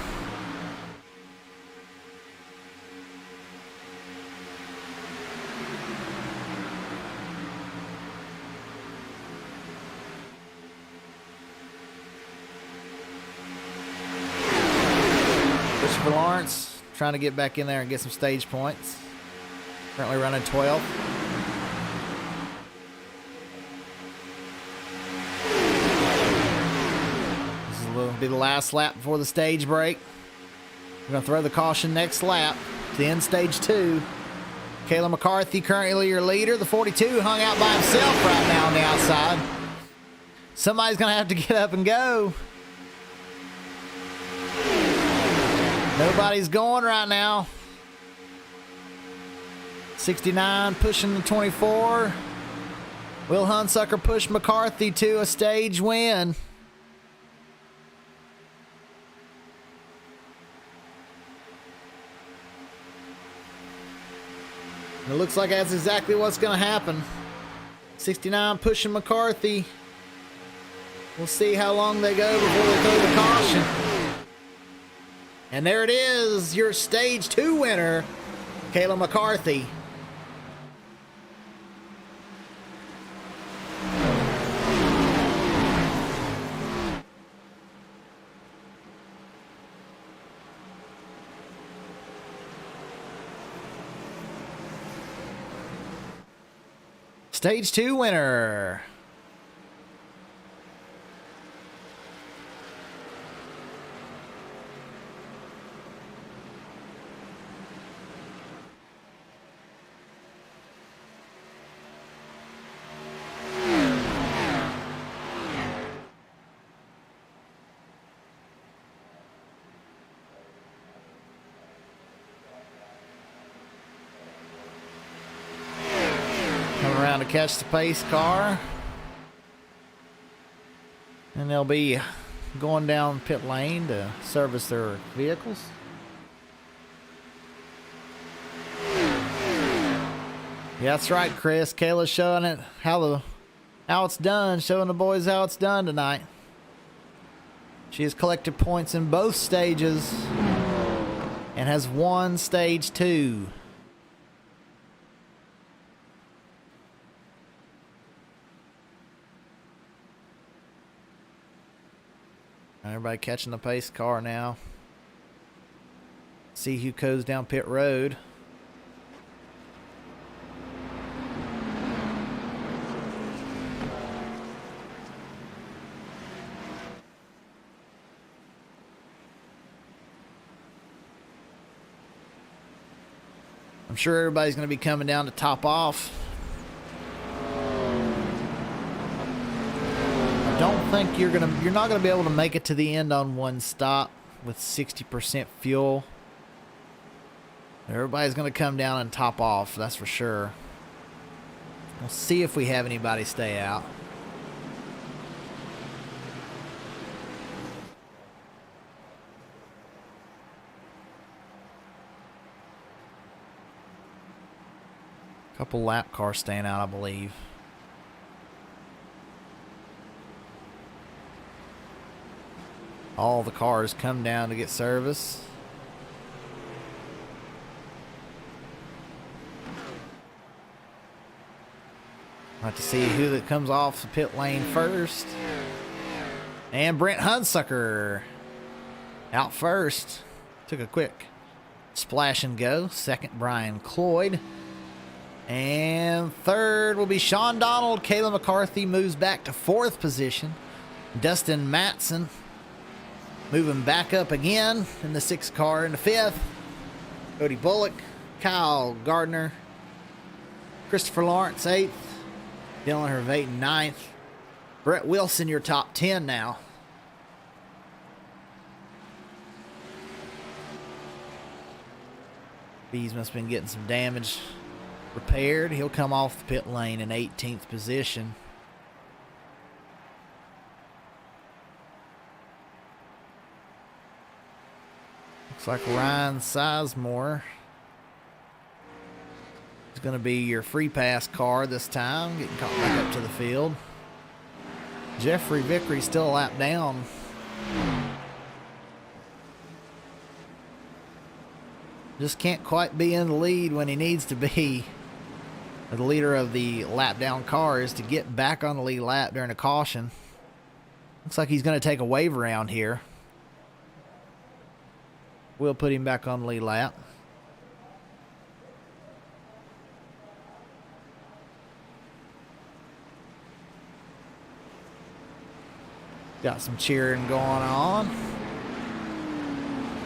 Christopher Lawrence trying to get back in there and get some stage points. Currently running 12th. Will be the last lap before the stage break. We're going to throw the caution next lap to end stage 2. Caleb McCarthy currently your leader. The 42 hung out by himself right now on the outside. Somebody's going to have to get up and go. Nobody's going right now. 69 pushing the 24. Will Hunsucker push McCarthy to a stage win? It looks like that's exactly what's going to happen. 69 pushing McCarthy. We'll see how long they go before they throw the caution. And there it is, your stage 2 winner, Caleb McCarthy. Stage 2 winner. Coming around to catch the pace car. And they'll be going down pit lane to service their vehicles. Yeah, that's right, Chris. Kayla's showing it how it's done, showing the boys how it's done tonight. She has collected points in both stages and has won stage 2. Everybody catching the pace car now. See who goes down pit road. I'm sure everybody's going to be coming down to top off. I don't think you're not going to be able to make it to the end on one stop with 60% fuel. Everybody's going to come down and top off, that's for sure. We'll see if we have anybody stay out. Couple lap cars staying out, I believe. All the cars come down to get service. We'll have to see who that comes off the pit lane first. And Brent Hunsucker out first. Took a quick splash and go. Second, Brian Cloyd. And third will be Sean Donald. Kayla McCarthy moves back to fourth position. Dustin Matson moving back up again in the sixth car in the fifth. Cody Bullock, Kyle Gardner, Christopher Lawrence eighth. Dylan Hervate ninth. Brett Wilson, your top 10 now. Bees must have been getting some damage repaired. He'll come off the pit lane in 18th position. Looks like Ryan Sizemore is going to be your free pass car this time, getting caught back up to the field. Jeffrey Vickery still a lap down. Just can't quite be in the lead when he needs to be. The leader of the lap down car is to get back on the lead lap during a caution. Looks like he's going to take a wave around here. We'll put him back on the lead lap. Got some cheering going on.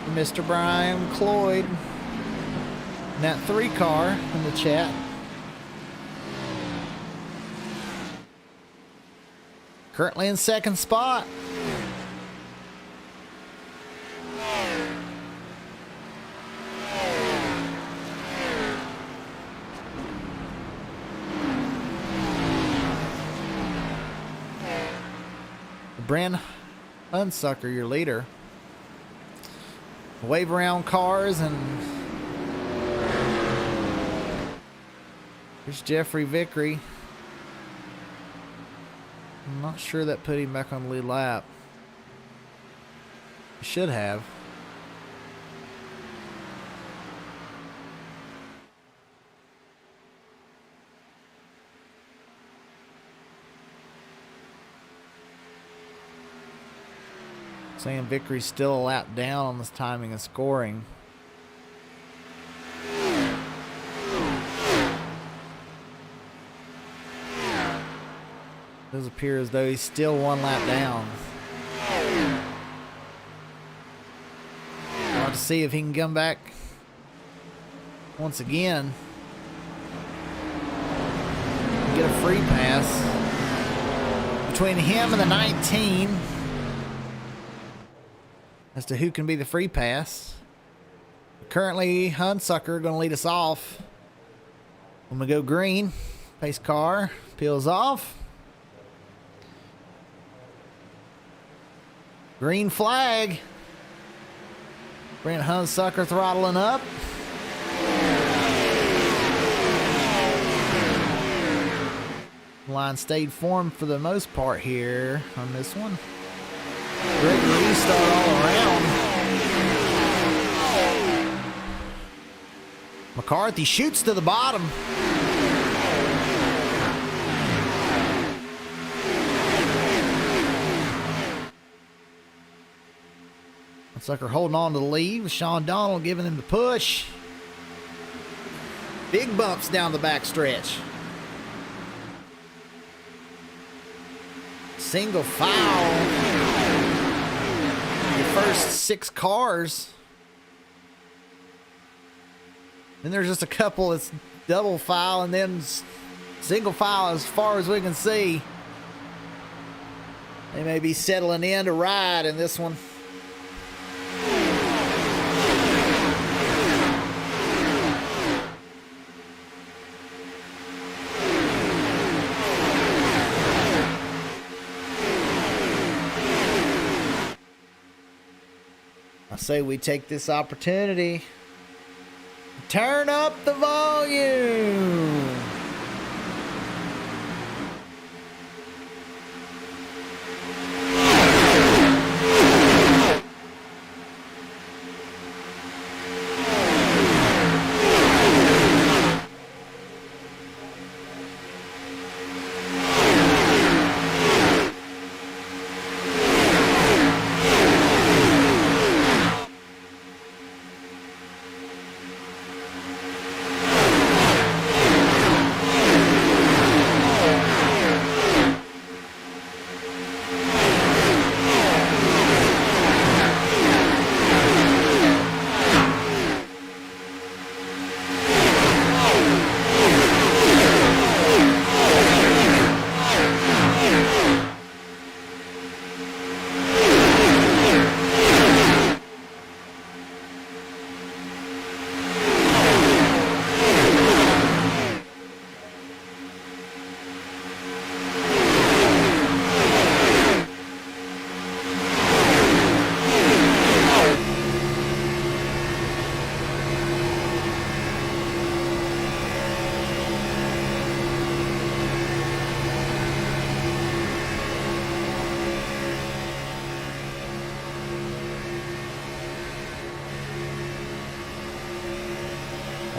Mr. Brian Cloyd. And that 3 car in the chat. Currently in second spot. Brent Hunsucker, your leader. Wave around cars, and there's Jeffrey Vickery. I'm not sure that put him back on the lead lap. He should have. Saying Vickery's still a lap down on this timing and scoring. Does appear as though he's still 1 lap down. I'll have to see if he can come back once again. Get a free pass between him and the 19. As to who can be the free pass. Currently, Hunsucker going to lead us off. I'm going to go green. Pace car peels off. Green flag. Brent Hunsucker throttling up. Line stayed formed for the most part here on this one. Great restart all around. McCarthy shoots to the bottom. Sucker holding on to the lead with Sean Donald giving him the push. Big bumps down the backstretch. Single foul. The first 6 cars. Then there's just a couple that's double file and then single file as far as we can see. They may be settling in to ride in this one. I say we take this opportunity to turn up the volume.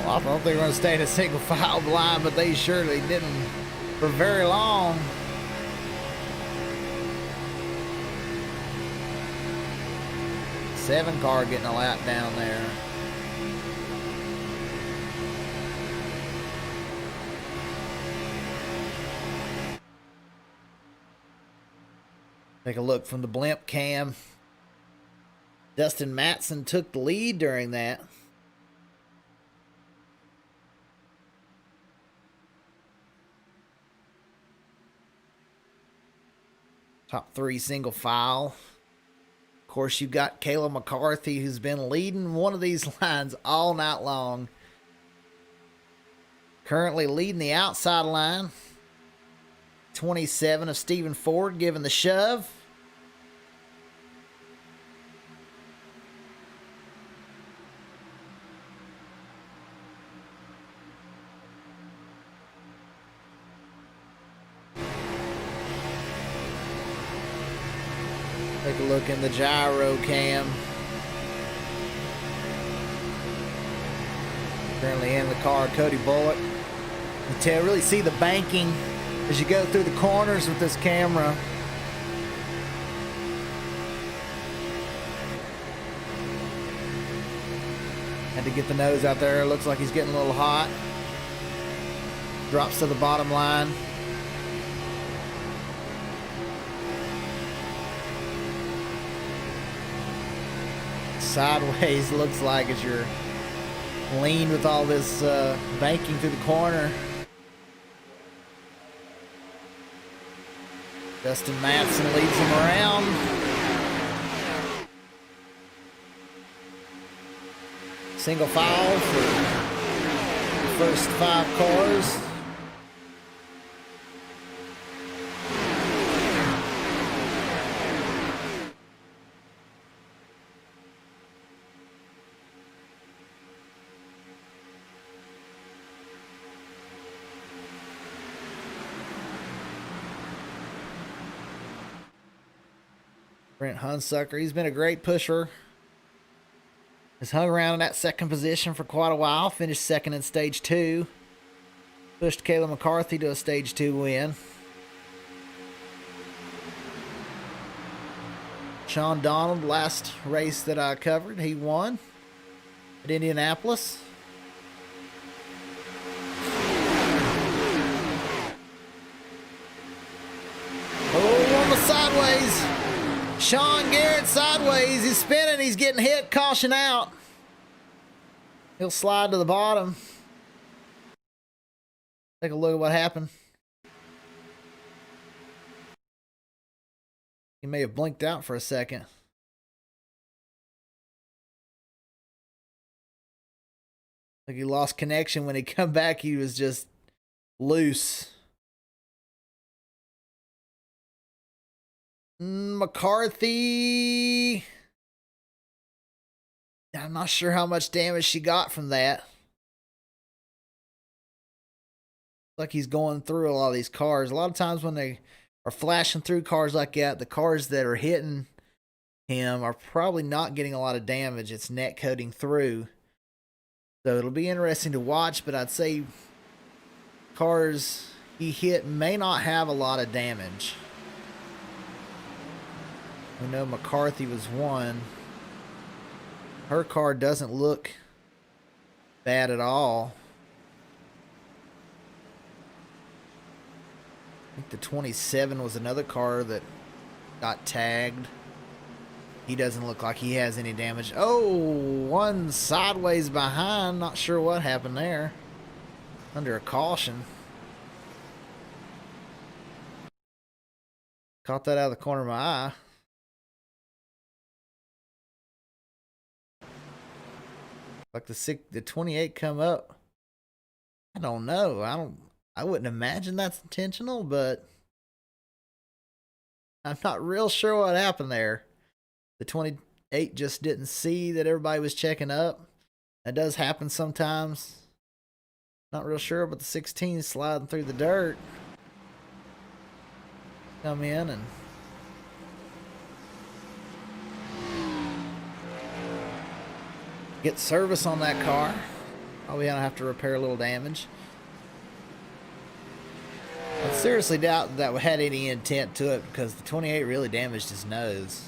Well, I thought they were going to stay in a single file line, but they surely didn't for very long. Seven car getting a lap down there. Take a look from the blimp cam. Dustin Matson took the lead during that. Top three single file. Of course, you've got Kayla McCarthy, who's been leading one of these lines all night long. Currently leading the outside line. 27 of Stephen Ford giving the shove. Take a look in the gyro cam. Currently in the car, Cody Bullock. You can really see the banking as you go through the corners with this camera. Had to get the nose out there. Looks like he's getting a little hot. Drops to the bottom line. Sideways looks like as you're lean with all this banking through the corner. Dustin Matson leads him around. Single file for the first 5 cars. Brent Hunsucker, he's been a great pusher. Has hung around in that second position for quite a while. Finished second in stage 2. Pushed Kayla McCarthy to a stage 2 win. Sean Donald, last race that I covered, he won at Indianapolis. Oh, on the sideways. Sean Garrett sideways. He's spinning. He's getting hit. Caution out. He'll slide to the bottom. Take a look at what happened. He may have blinked out for a second. Like he lost connection. When he come back, he was just loose. McCarthy. I'm not sure how much damage she got from that. Like he's going through a lot of these cars. A lot of times when they are flashing through cars like that, the cars that are hitting him are probably not getting a lot of damage. It's net coating through. So it'll be interesting to watch, but I'd say cars he hit may not have a lot of damage. We know McCarthy was one. Her car doesn't look bad at all. I think the 27 was another car that got tagged. He doesn't look like he has any damage. Oh, one sideways behind. Not sure what happened there. Under a caution. Caught that out of the corner of my eye. Like the 28 come up. I don't know. I wouldn't imagine that's intentional, but I'm not real sure what happened there. The 28 just didn't see that everybody was checking up. That does happen sometimes. Not real sure, but the 16 sliding through the dirt. Come in and get service on that car. Probably gonna have to repair a little damage. I seriously doubt that had any intent to it because the 28 really damaged his nose.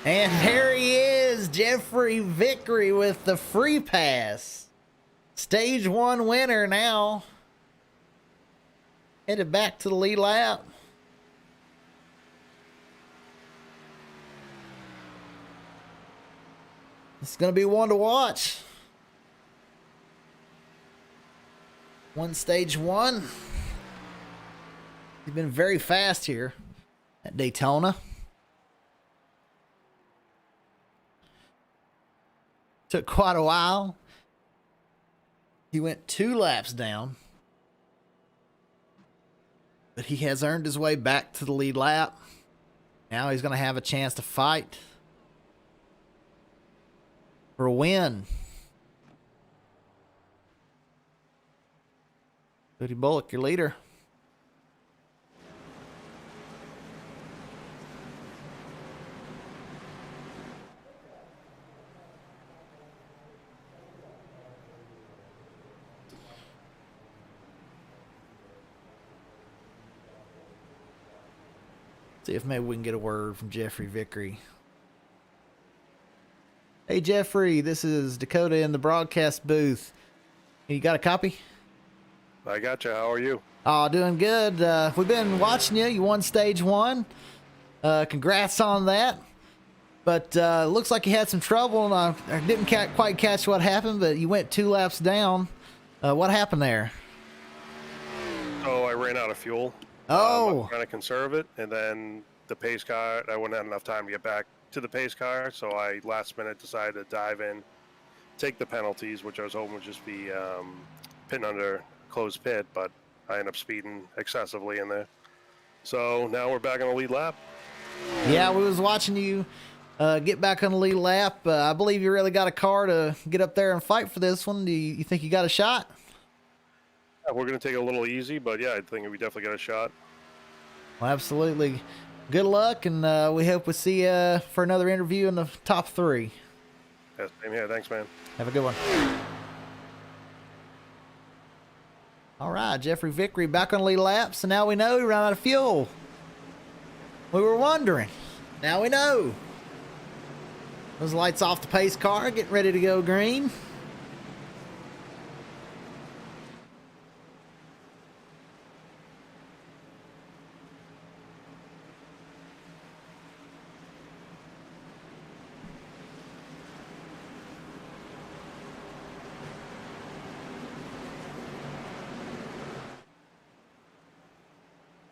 And there he is, Jeffrey Vickery with the free pass. Stage 1 winner now. Headed back to the lead lap. It's going to be one to watch. Stage 1. He's been very fast here at Daytona. Took quite a while. He went 2 laps down. But he has earned his way back to the lead lap. Now he's going to have a chance to fight for a win. Cody Bullock, your leader. See if maybe we can get a word from Jeffrey Vickery. Hey Jeffrey, this is Dakota in the broadcast booth. You got a copy? I got you. How are you? Oh, doing good. We've been watching you. You won stage 1. Congrats on that. But looks like you had some trouble, and I didn't quite catch what happened, but you went 2 laps down. What happened there? Oh, I ran out of fuel. Oh. I'm trying to conserve it, and then the pace car, I wouldn't have enough time to get back to the pace car, so I last minute decided to dive in, take the penalties, which I was hoping would just be pitting under closed pit, but I ended up speeding excessively in there. So now we're back on the lead lap. Yeah, we was watching you get back on the lead lap. I believe you really got a car to get up there and fight for this one. Do you think you got a shot? Yeah, we're going to take it a little easy, but yeah, I think we definitely got a shot. Well, absolutely. Good luck, and we hope we see you for another interview in the top 3. Yeah, same here. Thanks, man. Have a good one. All right, Jeffrey Vickery back on the lead lap, so now we know he ran out of fuel. We were wondering. Now we know. Those lights off the pace car, getting ready to go green.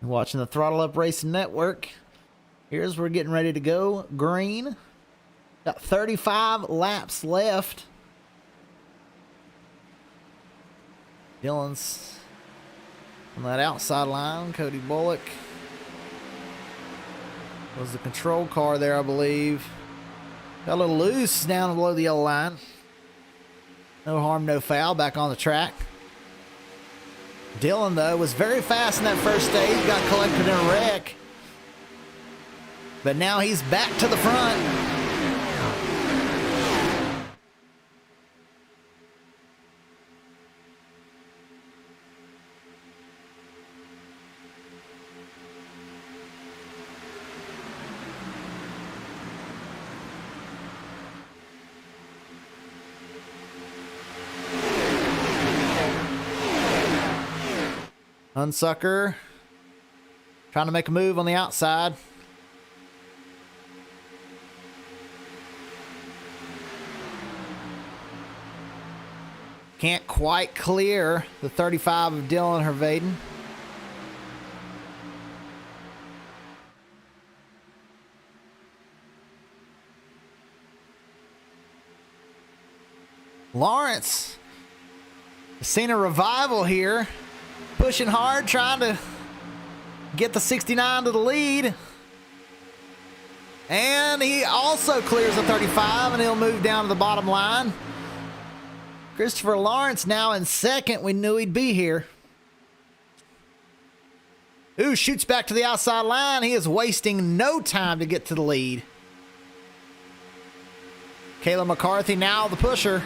Watching the Throttle Up Racing Network. Here's we're getting ready to go green. Got 35 laps left. Dylan's on that outside line. Cody Bullock was the control car there, I believe. Got a little loose down below the yellow line. No harm, no foul. Back on the track. Dylan, though, was very fast in that first stage. Got collected in a wreck. But now he's back to the front. Unsucker trying to make a move on the outside. Can't quite clear the 35 of Dylan Hervaden. Lawrence has seen a revival here. Pushing hard, trying to get the 69 to the lead. And he also clears the 35, and he'll move down to the bottom line. Christopher Lawrence now in second. We knew he'd be here. Ooh, shoots back to the outside line. He is wasting no time to get to the lead. Kayla McCarthy now the pusher.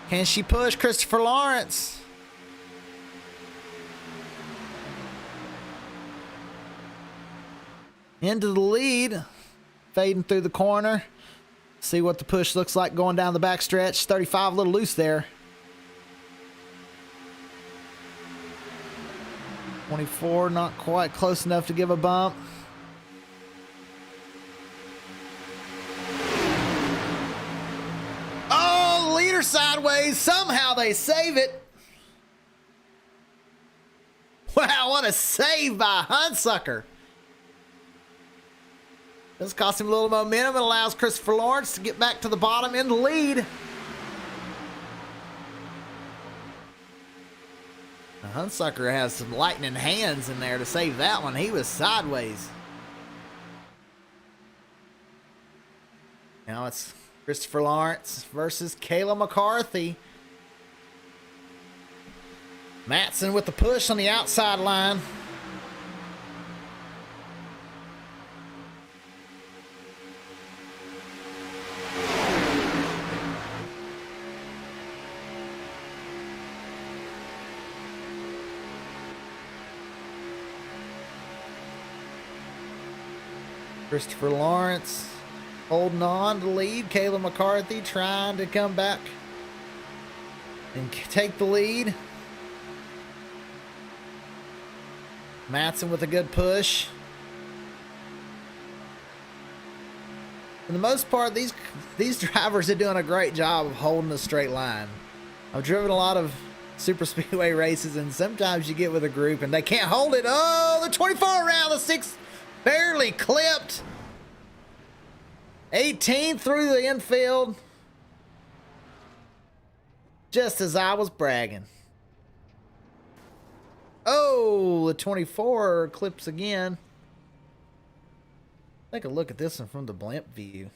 Can she push Christopher Lawrence? Into the lead. Fading through the corner. See what the push looks like going down the backstretch. 35 a little loose there. 24 not quite close enough to give a bump. Oh, leader sideways. Somehow they save it. Wow, what a save by Hunsucker. This cost him a little momentum and allows Christopher Lawrence to get back to the bottom in the lead. The Hunsucker has some lightning hands in there to save that one. He was sideways. Now it's Christopher Lawrence versus Kayla McCarthy. Matson with the push on the outside line. Christopher Lawrence holding on to lead. Kayla McCarthy trying to come back and take the lead. Matson with a good push. For the most part, these drivers are doing a great job of holding a straight line. I've driven a lot of super speedway races, and sometimes you get with a group and they can't hold it. Oh, the 24 around the 6 barely clipped. 18 through the infield. Just as I was bragging. Oh, the 24 clips again. Take a look at this one from the blimp view.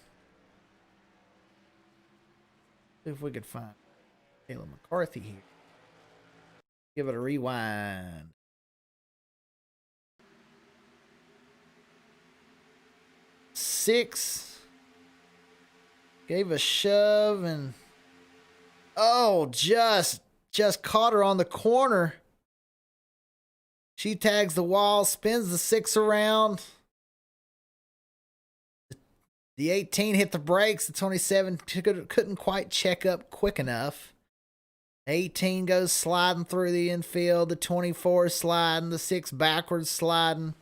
See if we could find Kayla McCarthy here. Give it a rewind. Six. Gave a shove and oh, just caught her on the corner. She tags the wall, spins the 6 around. The 18 hit the brakes. The 27 couldn't quite check up quick enough. 18 goes sliding through the infield. The 24 sliding. The 6 backwards sliding.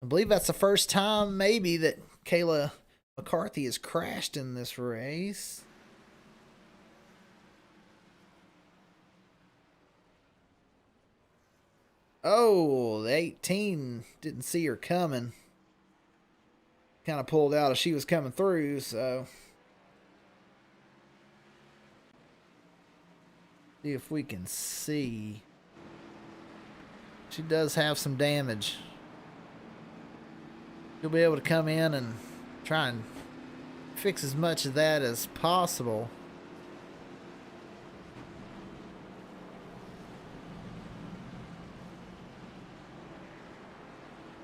I believe that's the first time maybe that Kayla McCarthy has crashed in this race. Oh, the 18 didn't see her coming. Kind of pulled out as she was coming through, so. See if we can see. She does have some damage. She'll be able to come in and try and fix as much of that as possible.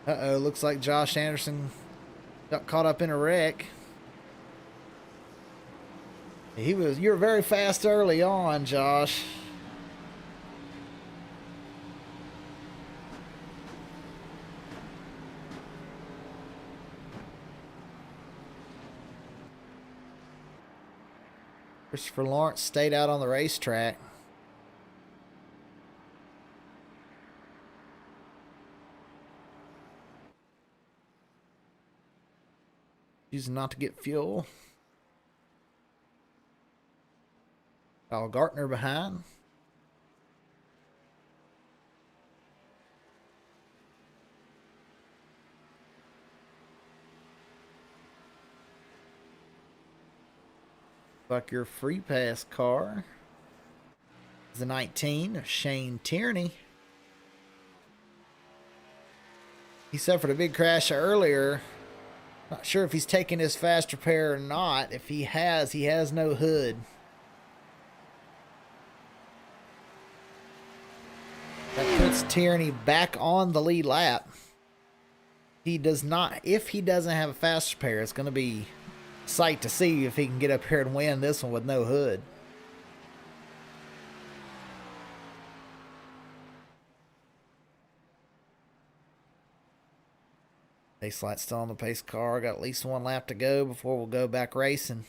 Uh-oh, looks like Josh Anderson got caught up in a wreck. You were very fast early on, Josh. Christopher Lawrence stayed out on the racetrack. Choosing not to get fuel. Kyle Gartner behind. Like your free pass car. The 19 of Shane Tierney. He suffered a big crash earlier. Not sure if he's taking his fast repair or not. If he has no hood. That could puts Tierney back on the lead lap. He does not, if he doesn't have a faster pair, it's going to be a sight to see if he can get up here and win this one with no hood. Pace light still on the pace car. Got at least one lap to go before we'll go back racing.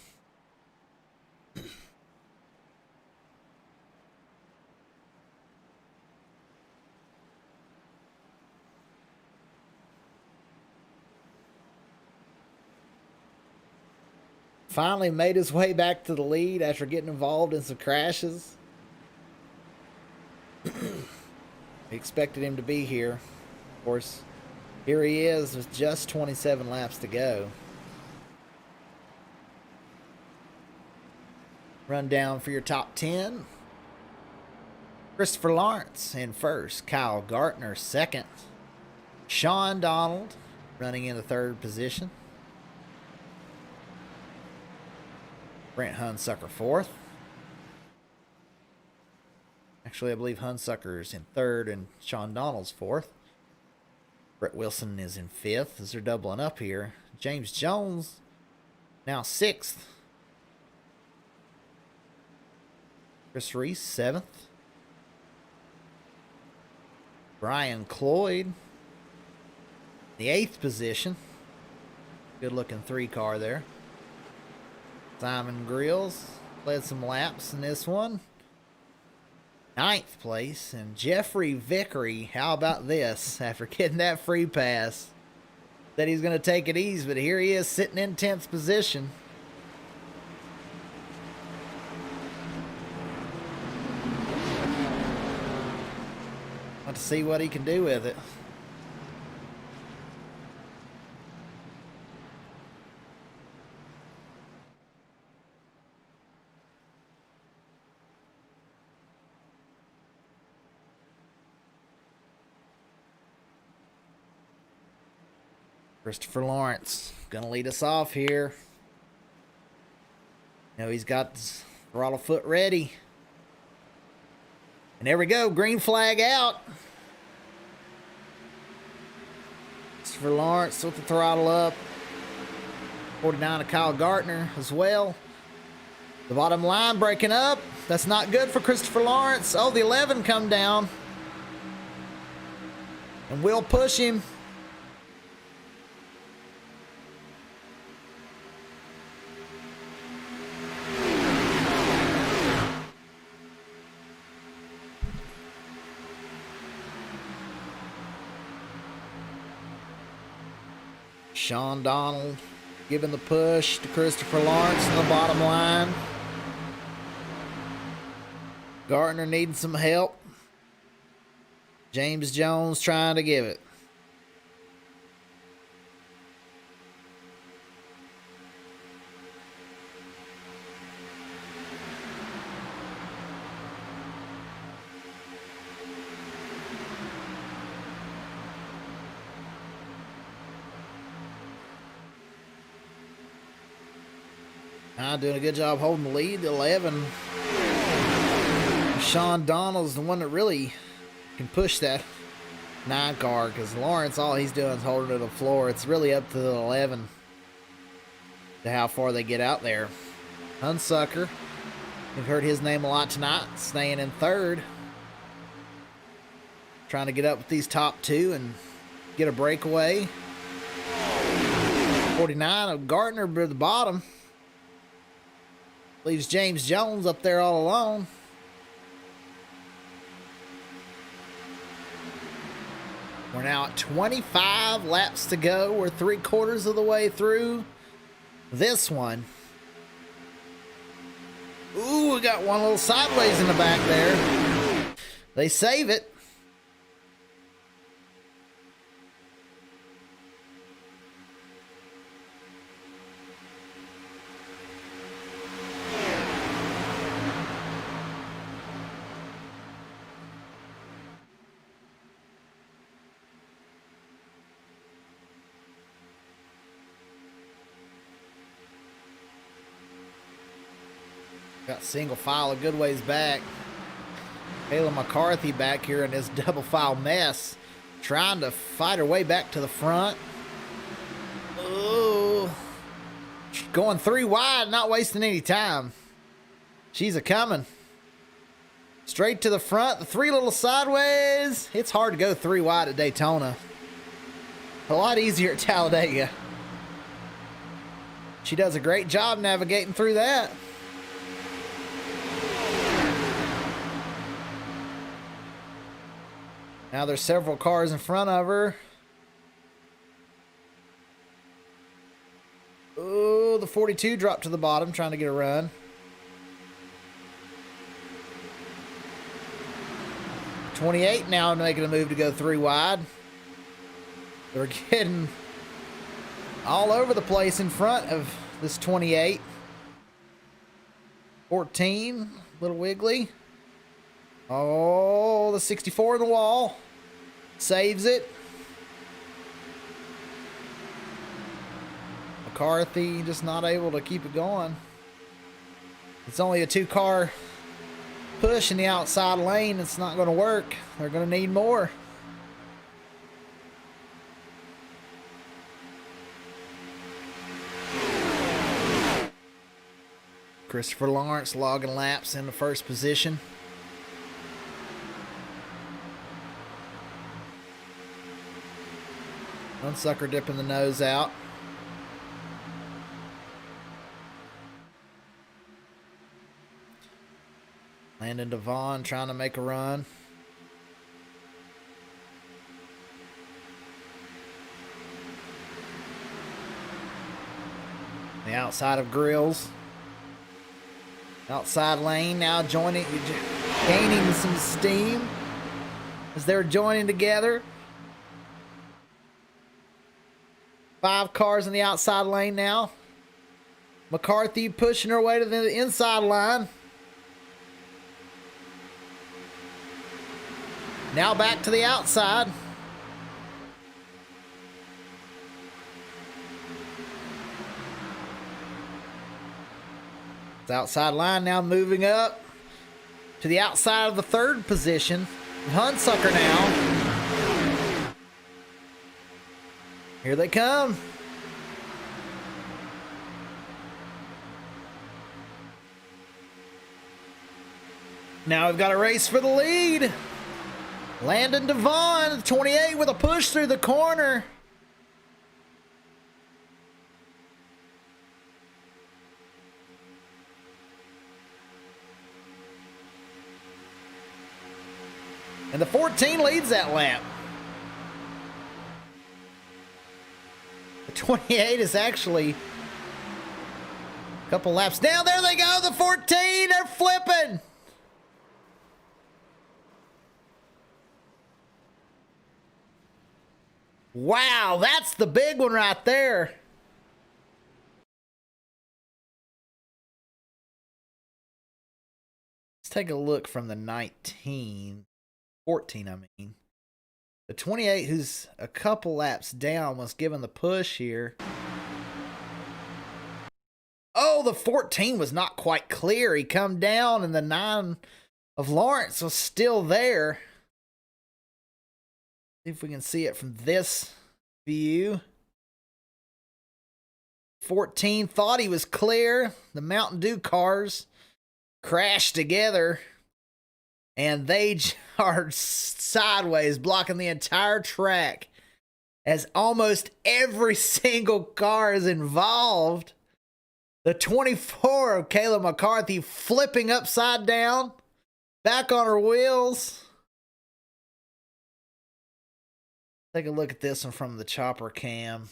Finally made his way back to the lead after getting involved in some crashes. We expected him to be here. Of course, here he is with just 27 laps to go. Run down for your top 10. Christopher Lawrence in first. Kyle Gardner second. Sean Donald running in the third position. Brent Hunsucker fourth. Actually, I believe Hunsucker's in third and Sean Donald's fourth. Brett Wilson is in fifth as they're doubling up here. James Jones now sixth. Chris Reese seventh. Brian Cloyd, the eighth position. Good looking 3-car there. Simon Grills led some laps in this one. 9th place. And Jeffrey Vickery, how about this? After getting that free pass, said he's going to take it easy, but here he is sitting in 10th position. Want to see what he can do with it. Christopher Lawrence gonna lead us off here. You know, he's got his throttle foot ready. And there we go, green flag out. Christopher Lawrence with the throttle up. 49 of Kyle Gardner as well. The bottom line breaking up. That's not good for Christopher Lawrence. Oh, the 11 come down. And we'll push him. Sean Donald giving the push to Christopher Lawrence in the bottom line. Gardner needing some help. James Jones trying to give it. Doing a good job holding the lead. 11. Sean Donald's the one that really can push that 9-car, because Lawrence, all he's doing is holding to the floor. It's really up to the 11 to how far they get out there. Hunsucker, you've heard his name a lot tonight, staying in third. Trying to get up with these top two and get a breakaway. 49 of Gardner at the bottom. Leaves James Jones up there all alone. We're now at 25 laps to go. We're 3/4 of the way through this one. Ooh, we got one little sideways in the back there. They save it. Got single file a good ways back. Kayla McCarthy back here in this double file mess, trying to fight her way back to the front. Oh, going 3 wide, not wasting any time. She's a coming. Straight to the front, the 3 little sideways. It's hard to go 3 wide at Daytona. A lot easier at Talladega. She does a great job navigating through that. Now there's several cars in front of her. Oh, the 42 dropped to the bottom, trying to get a run. '28 now making a move to go 3 wide. They're getting all over the place in front of this 28. 14, little wiggly. Oh, the 64 in the wall. Saves it. McCarthy just not able to keep it going. It's only a 2-car push in the outside lane. It's not going to work. They're going to need more. Christopher Lawrence logging laps in the first position. Hunsucker dipping the nose out. Landon Devon trying to make a run. The outside of Grills. Outside lane now gaining some steam as they're joining together. 5 cars in the outside lane now. McCarthy pushing her way to the inside line. Now back to the outside. The outside line now moving up to the outside of the 3rd position. Hunsucker now. Here they come. Now we've got a race for the lead. Landon Devon, 28, with a push through the corner. And the 14 leads that lap. The 28 is actually a couple laps down. There they go, the 14, they're flipping. Wow, that's the big one right there. Let's take a look from the 14, I mean. The 28, who's a couple laps down, was given the push here. Oh, the 14 was not quite clear. He come down, and the 9 of Lawrence was still there. See if we can see it from this view. 14 thought he was clear. The Mountain Dew cars crashed together, and they are sideways, blocking the entire track as almost every single car is involved. The 24 of Kayla McCarthy flipping upside down, back on her wheels. Take a look at this one from the chopper cam.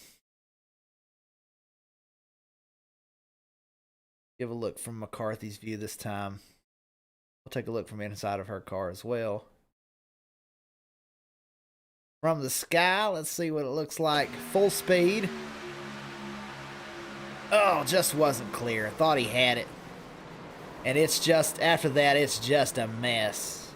Give a look from McCarthy's view this time. We'll take a look from inside of her car as well. From the sky, let's see what it looks like. Full speed. Oh, just wasn't clear. Thought he had it. And it's just, after that, it's just a mess.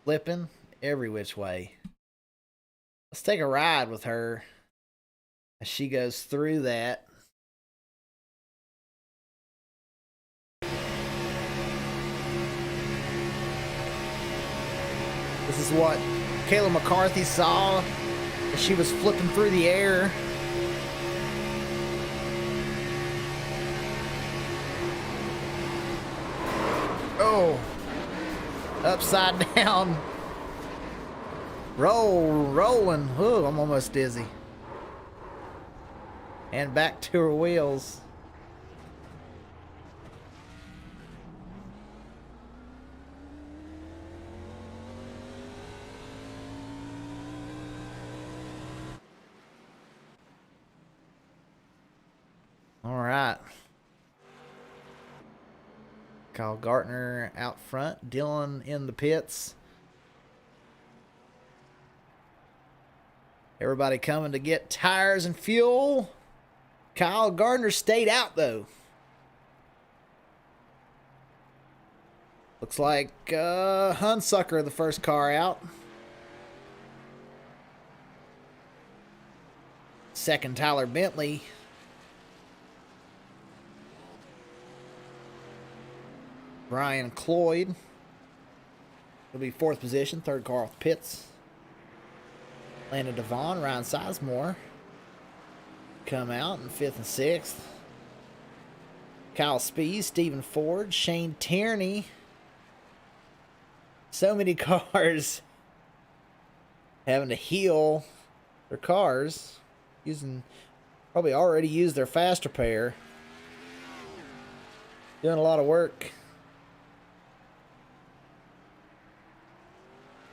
Flipping every which way. Let's take a ride with her. as she goes through that. This is what Kayla McCarthy saw as she was flipping through the air. Oh, upside down. Rolling. Oh, I'm almost dizzy. And back to her wheels. All right. Kyle Gardner out front. Dylan in the pits. Everybody coming to get tires and fuel. Kyle Gardner stayed out, though. Looks like Hunsucker, the first car out. Second, Tyler Bentley. Brian Cloyd. He'll be fourth position, third car off the pits. Landon Devon, Ryan Sizemore come out in fifth and sixth. Kyle Spees, Stephen Ford, Shane Tierney. So many cars having to heal their cars, probably already used their fast repair. Doing a lot of work.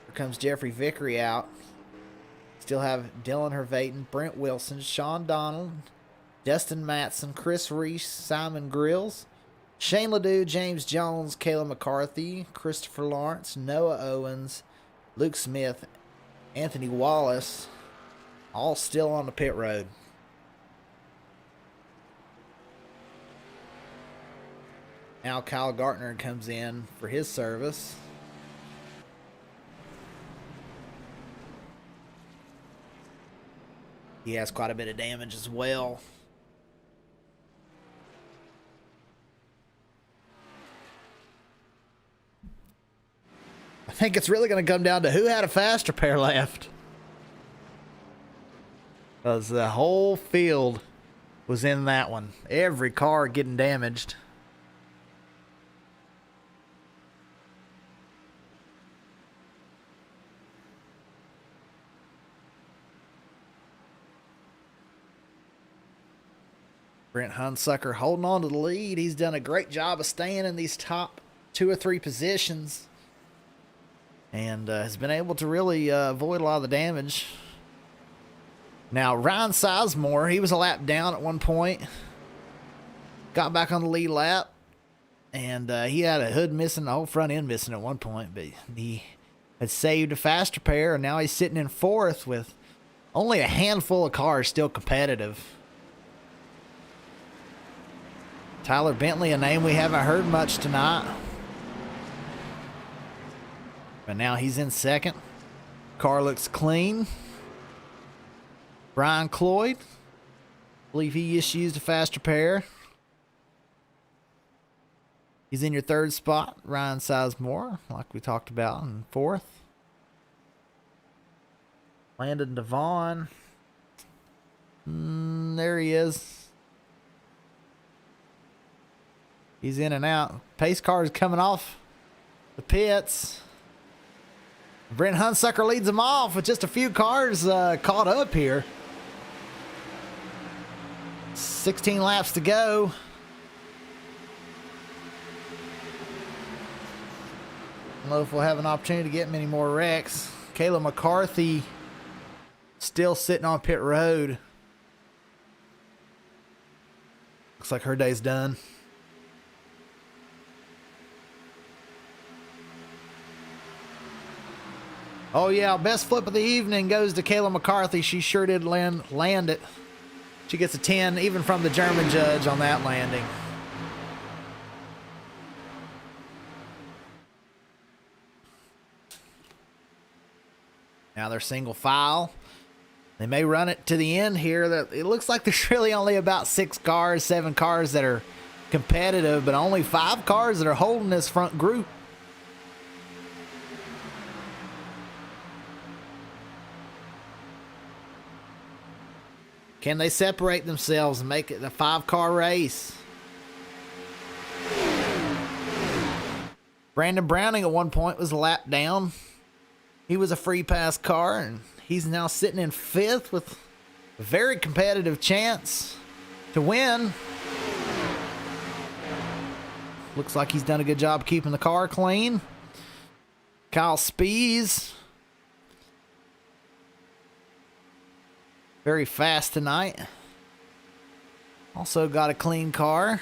Here comes Jeffrey Vickery out. Still have Dylan Hervaten, Brent Wilson, Sean Donald, Justin Matson, Chris Reese, Simon Grills, Shane Ledoux, James Jones, Kayla McCarthy, Christopher Lawrence, Noah Owens, Luke Smith, Anthony Wallace, all still on the pit road. Now Kyle Gardner comes in for his service. He has quite a bit of damage as well. I think it's really going to come down to who had a fast repair left. Because the whole field was in that one. Every car getting damaged. Brent Hunsucker holding on to the lead. He's done a great job of staying in these top 2 or 3 positions. And has been able to really avoid a lot of the damage. Now, Ryan Sizemore, he was a lap down at one point. Got back on the lead lap. And he had a hood missing, the whole front end missing at one point. But he had saved a fast repair. And now he's sitting in fourth with only a handful of cars still competitive. Tyler Bentley, a name we haven't heard much tonight. But now he's in second. Car looks clean. Brian Cloyd. I believe he just used a fast repair. He's in your third spot. Ryan Sizemore, like we talked about, in fourth. Landon Devon. There he is. He's in and out. Pace car is coming off the pits. Brent Hunsucker leads them off with just a few cars caught up here. 16 laps to go. I don't know if we'll have an opportunity to get many more wrecks. Kayla McCarthy still sitting on pit road. Looks like her day's done. Oh yeah, best flip of the evening goes to Kayla McCarthy. She sure did land it. She gets a 10 even from the German judge on that landing. Now they're single file. They may run it to the end here. That it looks like there's really only about 6 cars, 7 cars that are competitive, but only 5 cars that are holding this front group. Can they separate themselves and make it a 5-car race? Brandon Browning at one point was a lap down. He was a free pass car, and he's now sitting in 5th with a very competitive chance to win. Looks like he's done a good job keeping the car clean. Kyle Spies, very fast tonight. Also got a clean car.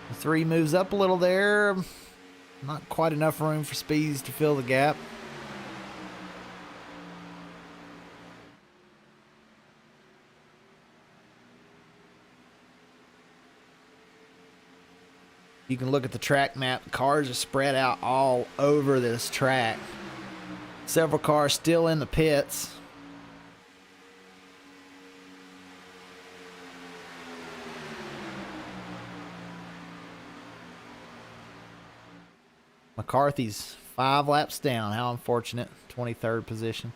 The 3 moves up a little there. Not quite enough room for Spies to fill the gap. You can look at the track map. Cars are spread out all over this track. Several cars still in the pits. McCarthy's 5 laps down. How unfortunate. 23rd position.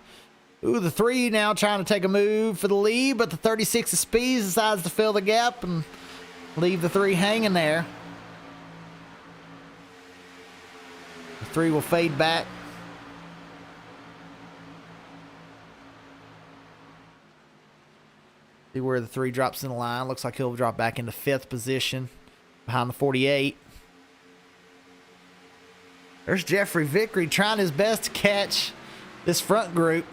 Ooh, the 3 now trying to take a move for the lead, but the 36 of Spies decides to fill the gap and leave the 3 hanging there. The 3 will fade back. See where the 3 drops in the line. Looks like he'll drop back into 5th position behind the 48. There's Jeffrey Vickery trying his best to catch this front group.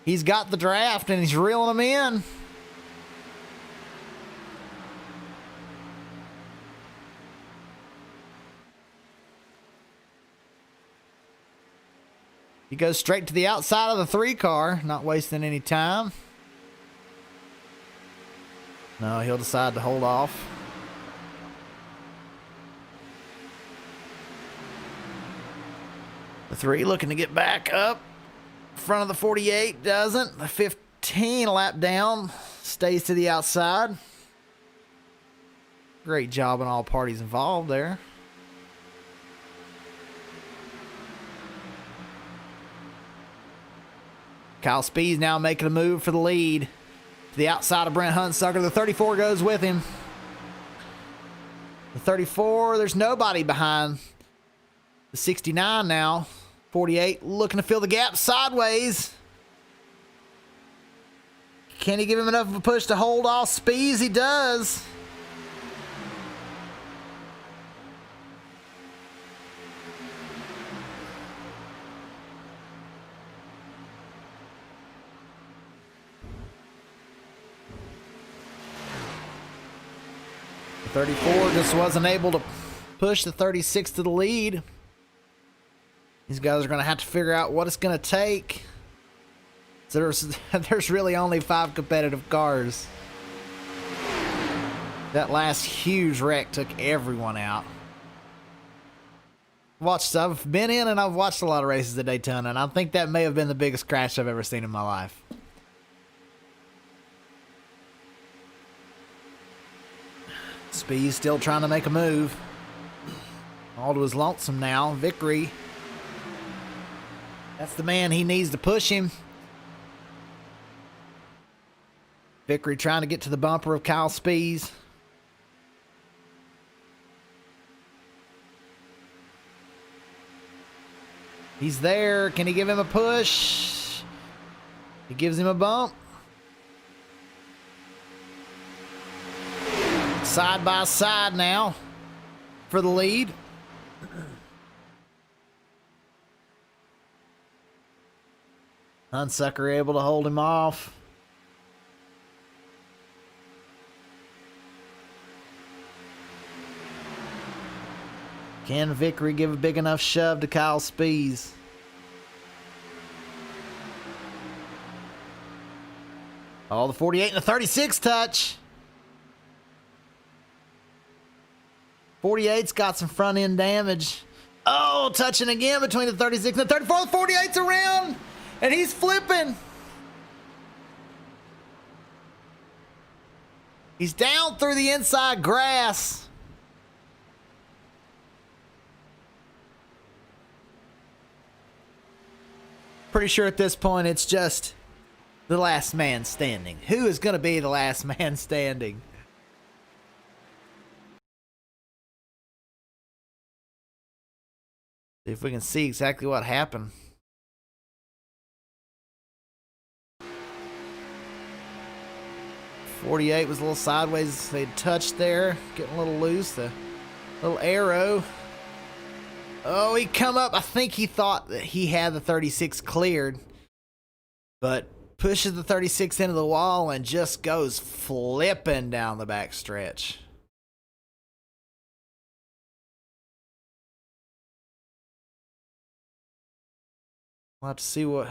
He's got the draft and he's reeling them in. He goes straight to the outside of the 3 car, not wasting any time. No, he'll decide to hold off. The 3 looking to get back up. Front of the 48 doesn't. The 15 a lap down. Stays to the outside. Great job on all parties involved there. Kyle Spies now making a move for the lead. To the outside of Brent Hunsucker. The 34 goes with him. The 34, there's nobody behind. The 69 now. 48 looking to fill the gap sideways. Can he give him enough of a push to hold off Spies? He does. The 34 just wasn't able to push the 36 to the lead. These guys are going to have to figure out what it's going to take. So there's really only 5 competitive cars. That last huge wreck took everyone out. I've been in and I've watched a lot of races at Daytona, and I think that may have been the biggest crash I've ever seen in my life. Speed's still trying to make a move. All to his lonesome now. Vickery. That's the man he needs to push him. Vickery trying to get to the bumper of Kyle Spies. He's there. Can he give him a push? He gives him a bump. Side by side now for the lead. Hunsucker able to hold him off. Can Vickery give a big enough shove to Kyle Spies? Oh, the 48 and the 36 touch. 48's got some front end damage. Oh, touching again between the 36 and the 34. The 48's around, and he's flipping. He's down through the inside grass. Pretty sure at this point it's just the last man standing. Who is going to be the last man standing? See if we can see exactly what happened. .48 was a little sideways. They touched there, getting a little loose. The little arrow. Oh, he come up. I think he thought that he had the 36 cleared, but pushes the 36 into the wall and just goes flipping down the back stretch. We'll have to see what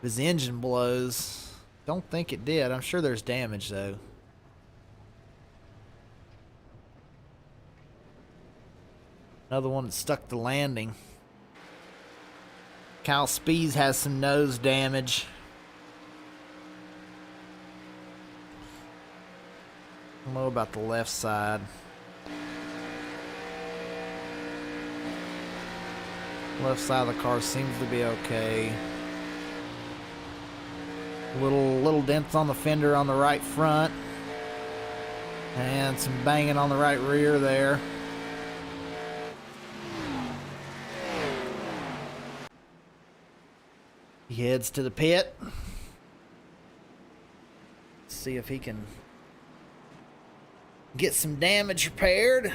his engine blows. Don't think it did. I'm sure there's damage though. Another one that stuck the landing. Kyle Spees has some nose damage. I don't know about the left side. Left side of the car seems to be okay. Little dents on the fender on the right front. And some banging on the right rear there. He heads to the pit. See if he can get some damage repaired.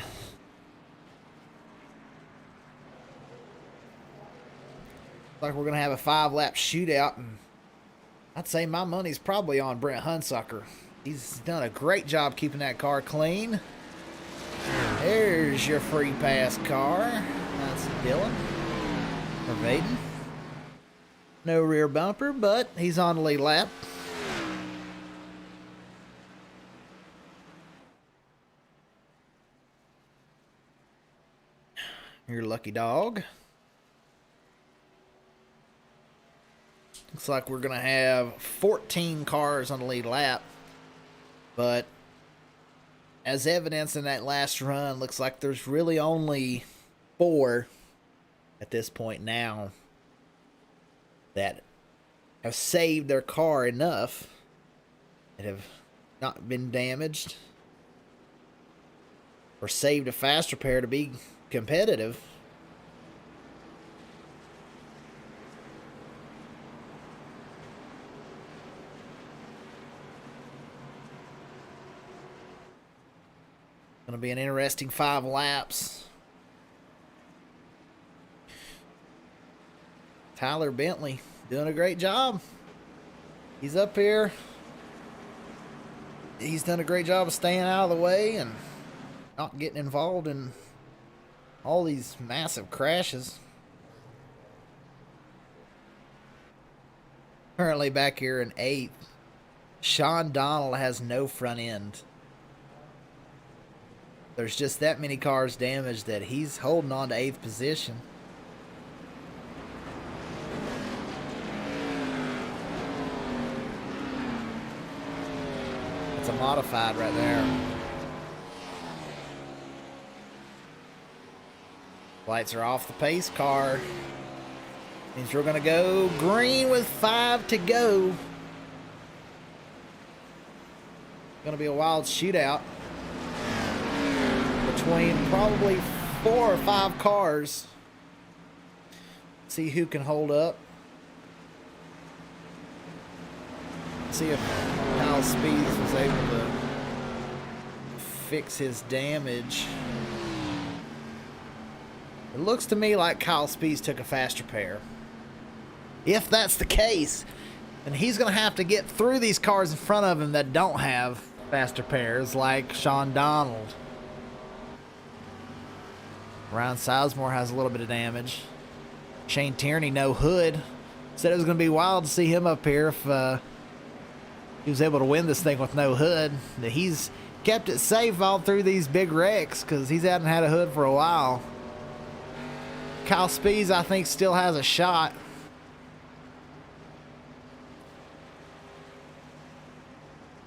Like we're gonna have a 5-lap shootout, and I'd say my money's probably on Brent Hunsucker. He's done a great job keeping that car clean. There's your free pass car. That's Dylan or Vaden. No rear bumper, but he's on the lead lap. Your lucky dog. Looks like we're going to have 14 cars on the lead lap. But as evidence in that last run, looks like there's really only 4 at this point now that have saved their car enough, that have not been damaged, or saved a fast repair to be competitive. Going to be an interesting 5 laps. Tyler Bentley doing a great job. He's up here. He's done a great job of staying out of the way and not getting involved in all these massive crashes. Currently back here in 8th. Sean Donald has no front end. There's just that many cars damaged that he's holding on to 8th position. It's a modified right there. Lights are off the pace car. Means we're going to go green with 5 to go. Going to be a wild shootout between probably 4 or 5 cars. See who can hold up. See if Kyle Speeds was able to fix his damage. It looks to me like Kyle Speeds took a fast repair. If that's the case, then he's going to have to get through these cars in front of him that don't have fast repairs, like Sean Donald. Ryan Sizemore has a little bit of damage. Shane Tierney, no hood. Said it was going to be wild to see him up here if he was able to win this thing with no hood. He's kept it safe all through these big wrecks because he hasn't had a hood for a while. Kyle Spees, I think, still has a shot.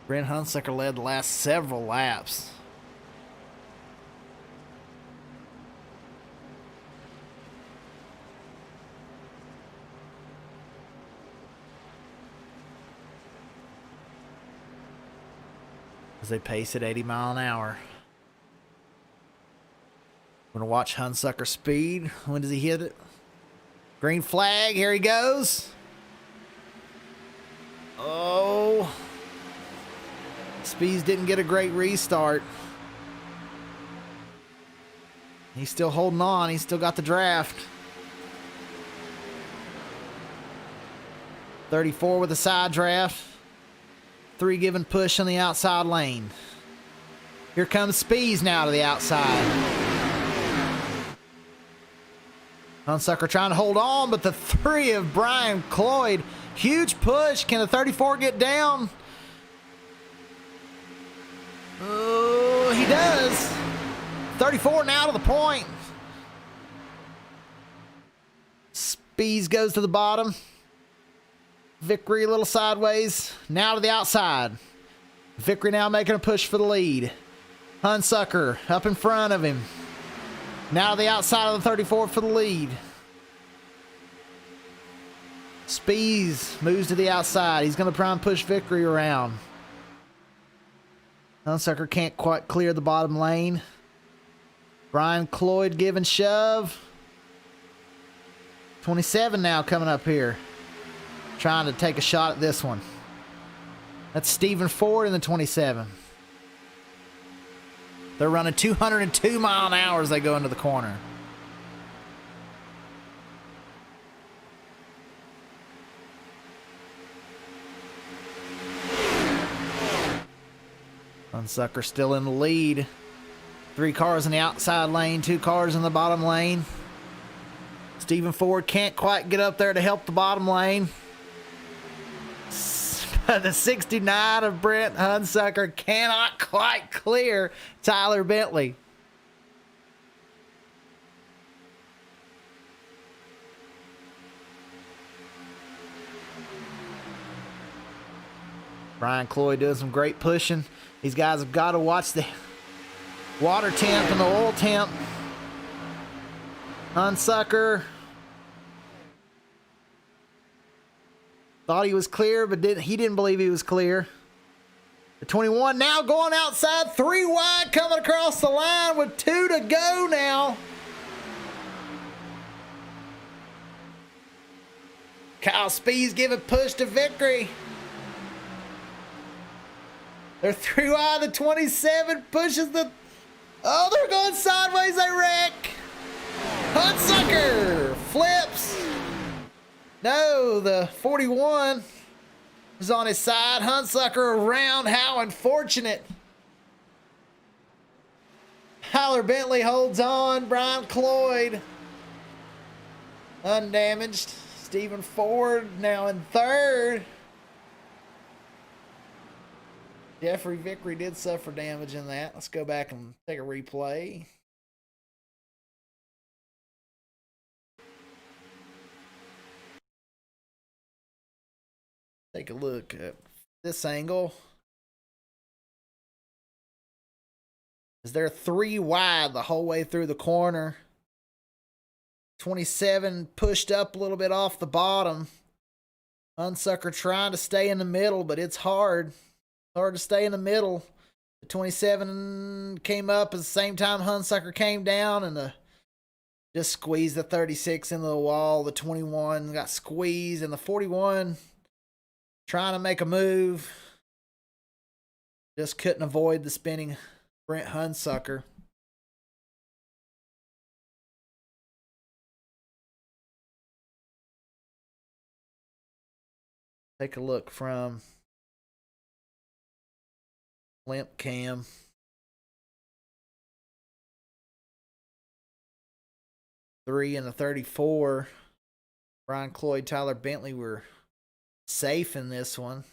Brent Hunsucker led the last several laps. As they pace at 80 mile an hour. We're gonna watch Hunsucker speed. When does he hit it? Green flag, here he goes. Oh. Speeds didn't get a great restart. He's still holding on. He's still got the draft. 34 with a side draft. 3 giving push on the outside lane. Here comes Spees now to the outside. Hunsucker trying to hold on, but the 3 of Brian Cloyd. Huge push. Can the 34 get down? Oh, he does. 34 now to the point. Spees goes to the bottom. Vickery a little sideways. Now to the outside. Vickery now making a push for the lead. Hunsucker up in front of him. Now to the outside of the 34 for the lead. Spees moves to the outside. He's going to try and push Vickery around. Hunsucker can't quite clear the bottom lane. Brian Cloyd giving shove. 27 now coming up here. Trying to take a shot at this one. That's Stephen Ford in the 27. They're running 202 mile an hour as they go into the corner. Hunsucker still in the lead. 3 cars in the outside lane, 2 cars in the bottom lane. Stephen Ford can't quite get up there to help the bottom lane. The 69 of Brent Hunsucker cannot quite clear Tyler Bentley. Brian Cloyd doing some great pushing. These guys have got to watch the water temp and the oil temp. Hunsucker thought he was clear, but he didn't believe he was clear. The 21 now going outside, 3 wide coming across the line with 2 to go now. Kyle Spees giving push to victory. They're 3 wide. The 27 pushes the... Oh, they're going sideways. They wreck. Hunsucker flips. No, the 41 is on his side. Hunsucker around. How unfortunate. Tyler Bentley holds on. Brian Cloyd undamaged. Stephen Ford now in 3rd. Jeffrey Vickery did suffer damage in that. Let's go back and take a replay. Take a look at this angle. Is there 3 wide the whole way through the corner? 27 pushed up a little bit off the bottom. Hunsucker trying to stay in the middle, but it's hard. Hard to stay in the middle. The 27 came up at the same time Hunsucker came down, and just squeezed the 36 into the wall. The 21 got squeezed, and the 41 trying to make a move. Just couldn't avoid the spinning Brent Hunsucker. Take a look from Limp Cam. Three and the 34. Brian Cloyd, Tyler Bentley were safe in this one.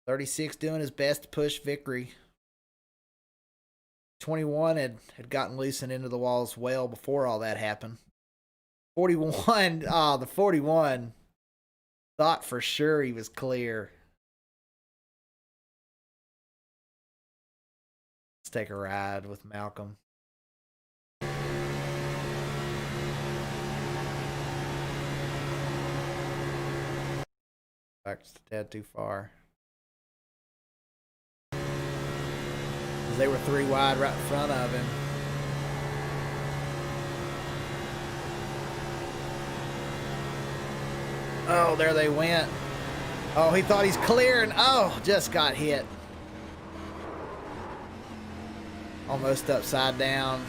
36 doing his best to push Vickery. 21 had gotten loose and into the walls well before all that happened. 41, the 41 thought for sure he was clear. Let's take a ride with Malcolm. Back just a tad too far. They were 3 wide right in front of him. Oh, there they went. Oh, he thought he's clear and oh, just got hit. Almost upside down.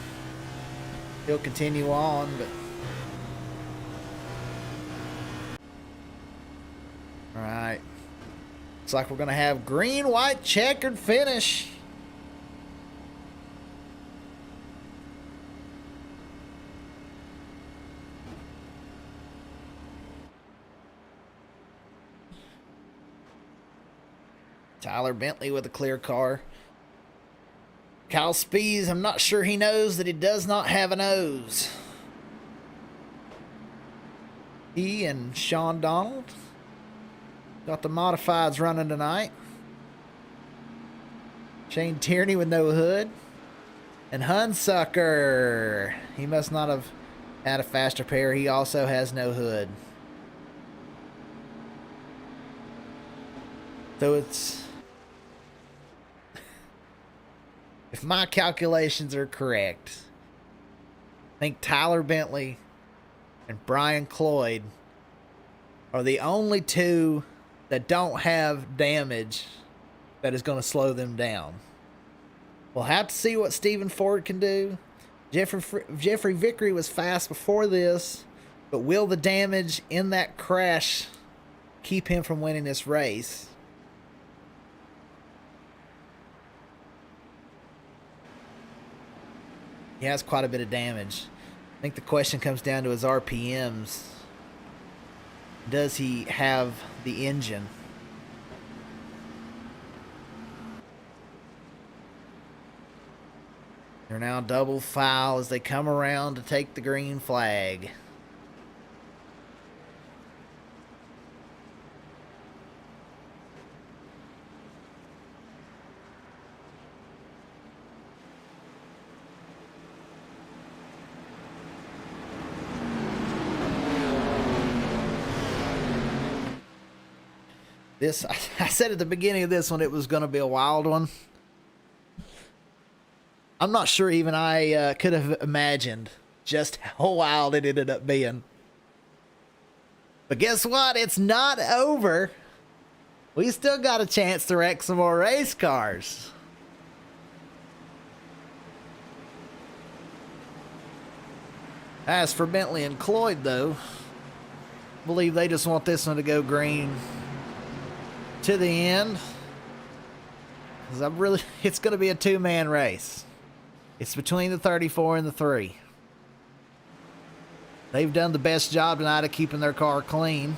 He'll continue on, but all right. Looks like we're gonna have green, white, checkered finish. Tyler Bentley with a clear car. Kyle Spees, I'm not sure he knows that he does not have a nose. He and Sean Donald got the modifieds running tonight. Shane Tierney with no hood. And Hunsucker. He must not have had a faster pair. He also has no hood. So it's... if my calculations are correct, I think Tyler Bentley and Brian Cloyd are the only two that don't have damage that is going to slow them down. We'll have to see what Stephen Ford can do. Jeffrey Vickery was fast before this, but will the damage in that crash keep him from winning this race? He has quite a bit of damage. I think the question comes down to his RPMs. Does he have the engine? They're now double file as they come around to take the green flag. This, I said at the beginning of this one, it was going to be a wild one. I'm not sure even I could have imagined just how wild it ended up being. But guess what? It's not over. We still got a chance to wreck some more race cars. As for Bentley and Cloyd, though, I believe they just want this one to go green to the end. Because it's going to be a two-man race. It's between the 34 and the 3. They've done the best job tonight of keeping their car clean.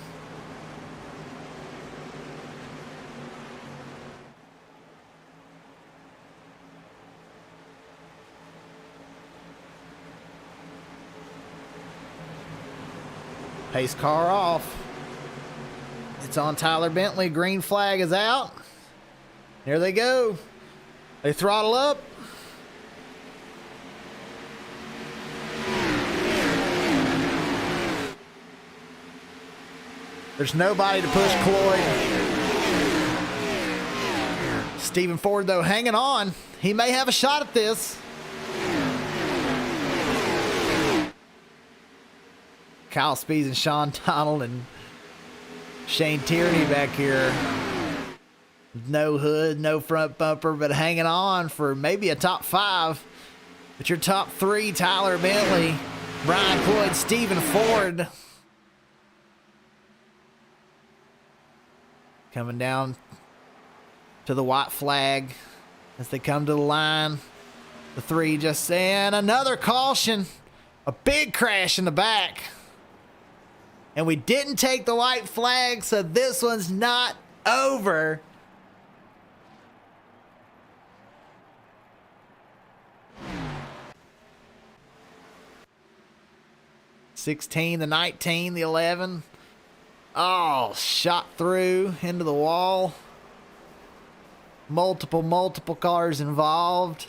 Pace car off. It's on Tyler Bentley. Green flag is out. Here they go. They throttle up. There's nobody to push Cloyd. Stephen Ford, though, hanging on. He may have a shot at this. Kyle Spees and Sean Donald and Shane Tierney back here. No hood, no front bumper, but hanging on for maybe a top 5. But your top 3, Tyler Bentley, Brian Cloyd, Stephen Ford. Coming down to the white flag as they come to the line. The 3 just saying another caution. A big crash in the back. And we didn't take the white flag, so this one's not over. 16, the 19, the 11. Oh, shot through into the wall. Multiple cars involved.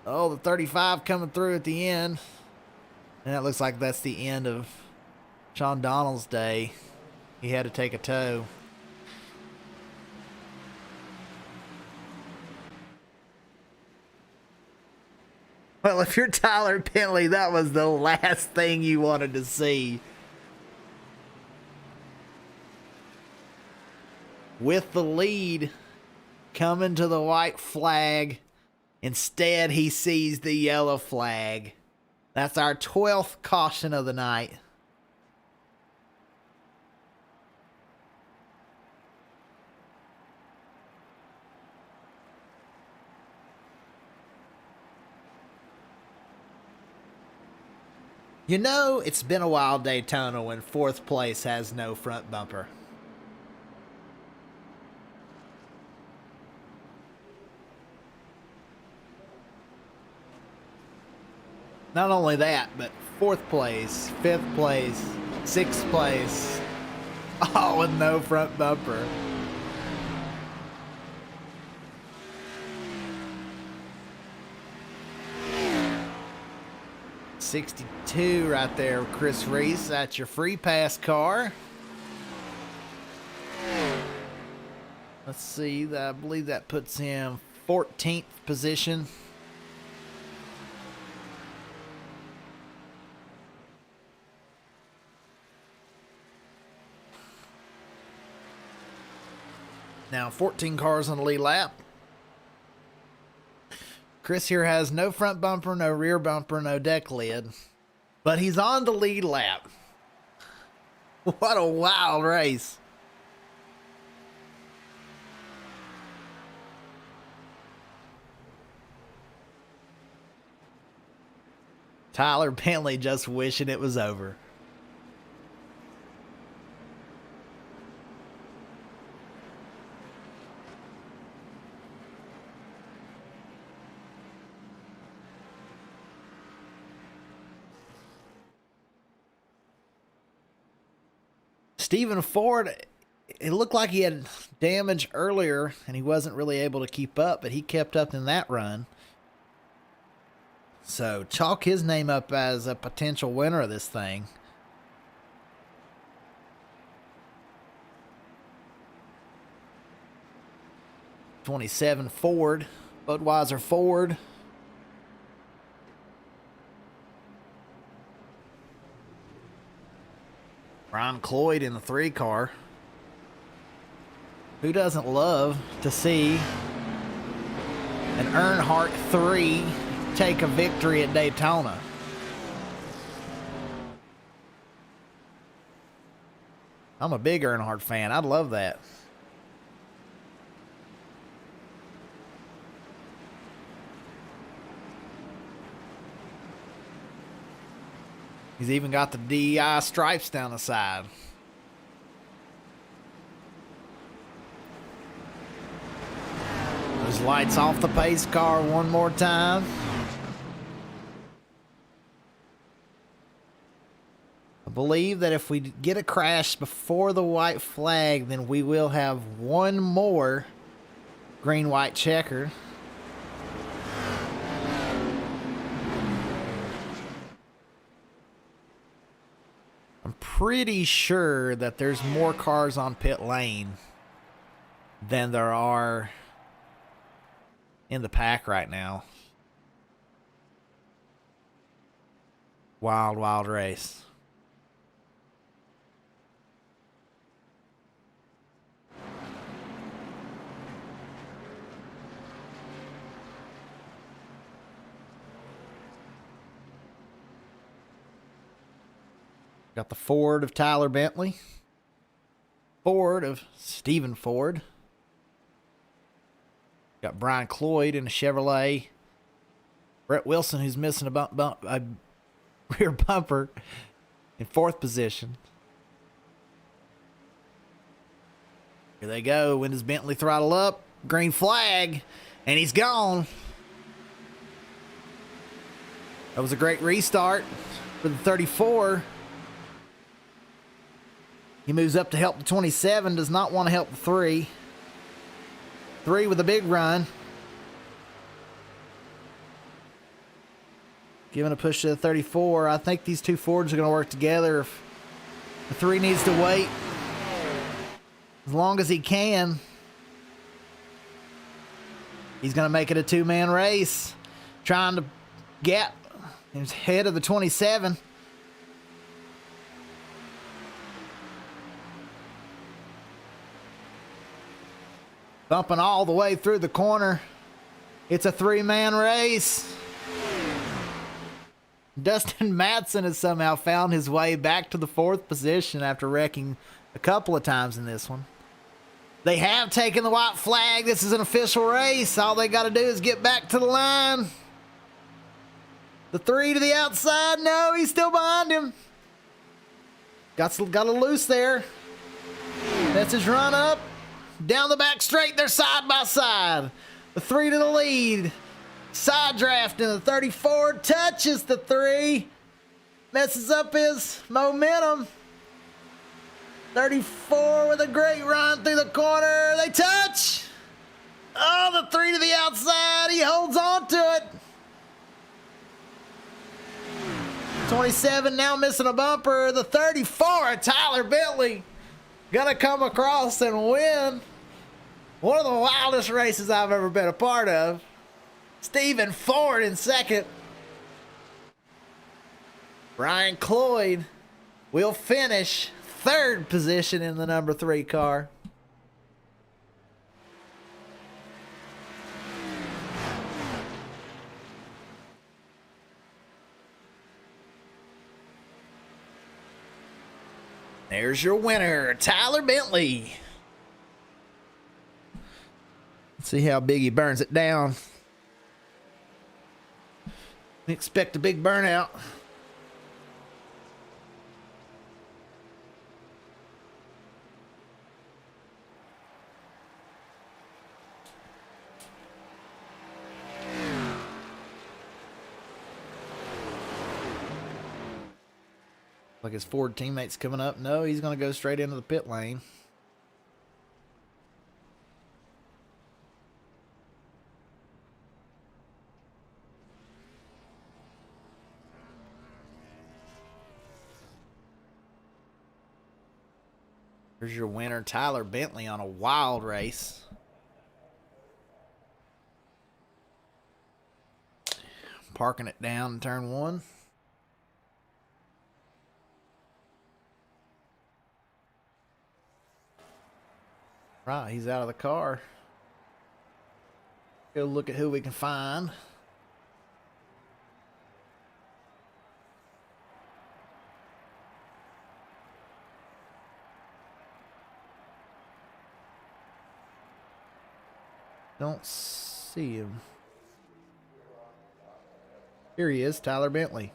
Oh, the 35 coming through at the end. And it looks like that's the end of Sean Donald's day. He had to take a tow. Well, if you're Tyler Bentley, that was the last thing you wanted to see. With the lead coming to the white flag, instead he sees the yellow flag. That's our 12th caution of the night. You know, it's been a while Daytona when 4th place has no front bumper. Not only that, but 4th place, 5th place, 6th place, all with no front bumper. '62 right there, Chris Reese. That's your free pass car. Let's see, I believe that puts him 14th position. Now 14 cars on the lead lap. Chris here has no front bumper, no rear bumper, no deck lid. But he's on the lead lap. What a wild race. Tyler Bentley just wishing it was over. Stephen Ford, it looked like he had damage earlier and he wasn't really able to keep up, but he kept up in that run. So chalk his name up as a potential winner of this thing. '27 Ford, Budweiser Ford. Ron Cloyd in the 3 car. Who doesn't love to see an Earnhardt 3 take a victory at Daytona? I'm a big Earnhardt fan. I'd love that. He's even got the DEI stripes down the side. Those lights off the pace car one more time. I believe that if we get a crash before the white flag, then we will have one more green-white checker. I'm pretty sure that there's more cars on pit lane than there are in the pack right now. Wild, wild race. Got the Ford of Tyler Bentley. Ford of Stephen Ford. Got Brian Cloyd in a Chevrolet. Brett Wilson, who's missing a rear bumper, in 4th position. Here they go. When does Bentley throttle up? Green flag. And he's gone. That was a great restart. for the 34. He moves up to help the 27. Does not want to help the 3. 3 with a big run. Giving a push to the 34. I think these two Fords are going to work together. If the 3 needs to wait as long as he can, he's going to make it a 2-man race. Trying to gap. He's ahead of the 27. Bumping all the way through the corner. It's a 3-man race. Dustin Madsen has somehow found his way back to the 4th position after wrecking a couple of times in this one. They have taken the white flag. This is an official race. All they got to do is get back to the line. The 3 to the outside. No, he's still behind him. Got a loose there. That's his run up. Down the back straight. They're side by side. The 3 to the lead. Side drafting. The 34 touches the 3. Messes up his momentum. 34 with a great run through the corner. They touch. Oh, the 3 to the outside. He holds on to it. 27 now missing a bumper. The 34, Tyler Bentley, gonna come across and win one of the wildest races I've ever been a part of. Stephen Ford in second. Brian Cloyd will finish 3rd position in the number 3 car. There's your winner, Tyler Bentley. Let's see how big he burns it down. Expect a big burnout. Like his Ford teammates coming up. No, he's going to go straight into the pit lane. Here's your winner, Tyler Bentley, on a wild race. Parking it down in turn 1. Right, he's out of the car. Go look at who we can find. Don't see him. Here he is, Tyler Bentley.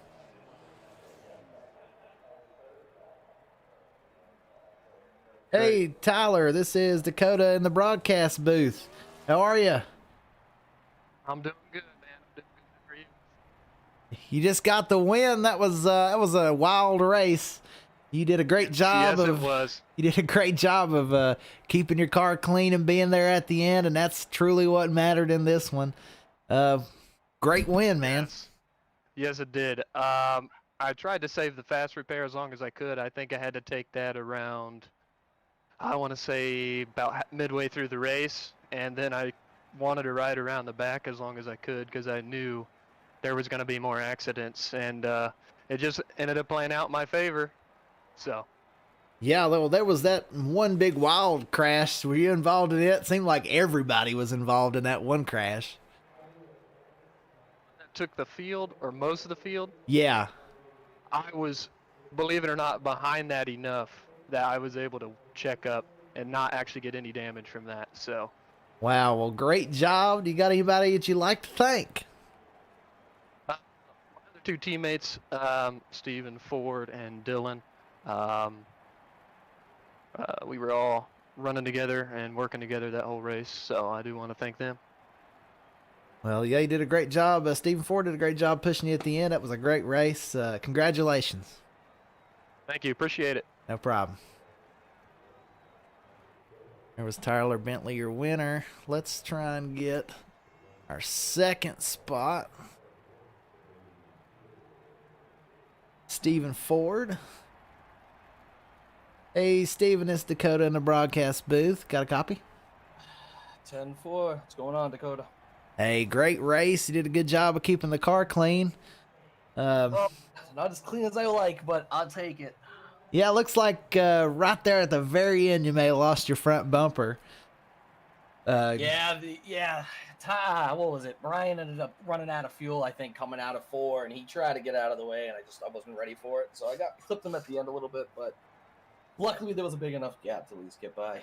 Hey, Tyler, this is Dakota in the broadcast booth. How are you? I'm doing good, man. I'm doing good for you. You just got the win. That was a wild race. You did a great job. Yes, it was. You did a great job of keeping your car clean and being there at the end, and that's truly what mattered in this one. Great win, man. Yes, it did. I tried to save the fast repair as long as I could. I think I had to take that around, I want to say, about midway through the race, and then I wanted to ride around the back as long as I could because I knew there was going to be more accidents, and it just ended up playing out in my favor. So. Yeah, well, there was that one big wild crash. Were you involved in it? It seemed like everybody was involved in that one crash. That took the field, or most of the field. Yeah. I was, believe it or not, behind that enough that I was able to check up and not actually get any damage from that. So. Wow. Well, great job. Do you got anybody that you like to thank? My other 2 teammates, Stephen Ford and Dylan. We were all running together and working together that whole race, so I do want to thank them. Well, yeah, you did a great job. Stephen Ford did a great job pushing you at the end. That was a great race. Congratulations. Thank you. Appreciate it. No problem. There was Tyler Bentley, your winner. Let's try and get our second spot. Stephen Ford. Hey, Stephen, it's Dakota in the broadcast booth. Got a copy? 10-4. What's going on, Dakota? Hey, great race. You did a good job of keeping the car clean. Well, not as clean as I like, but I'll take it. Yeah, it looks like right there at the very end you may have lost your front bumper. What was it? Brian ended up running out of fuel, I think, coming out of 4, and he tried to get out of the way, and I wasn't ready for it. So I clipped him at the end a little bit, but luckily there was a big enough gap to at least get by.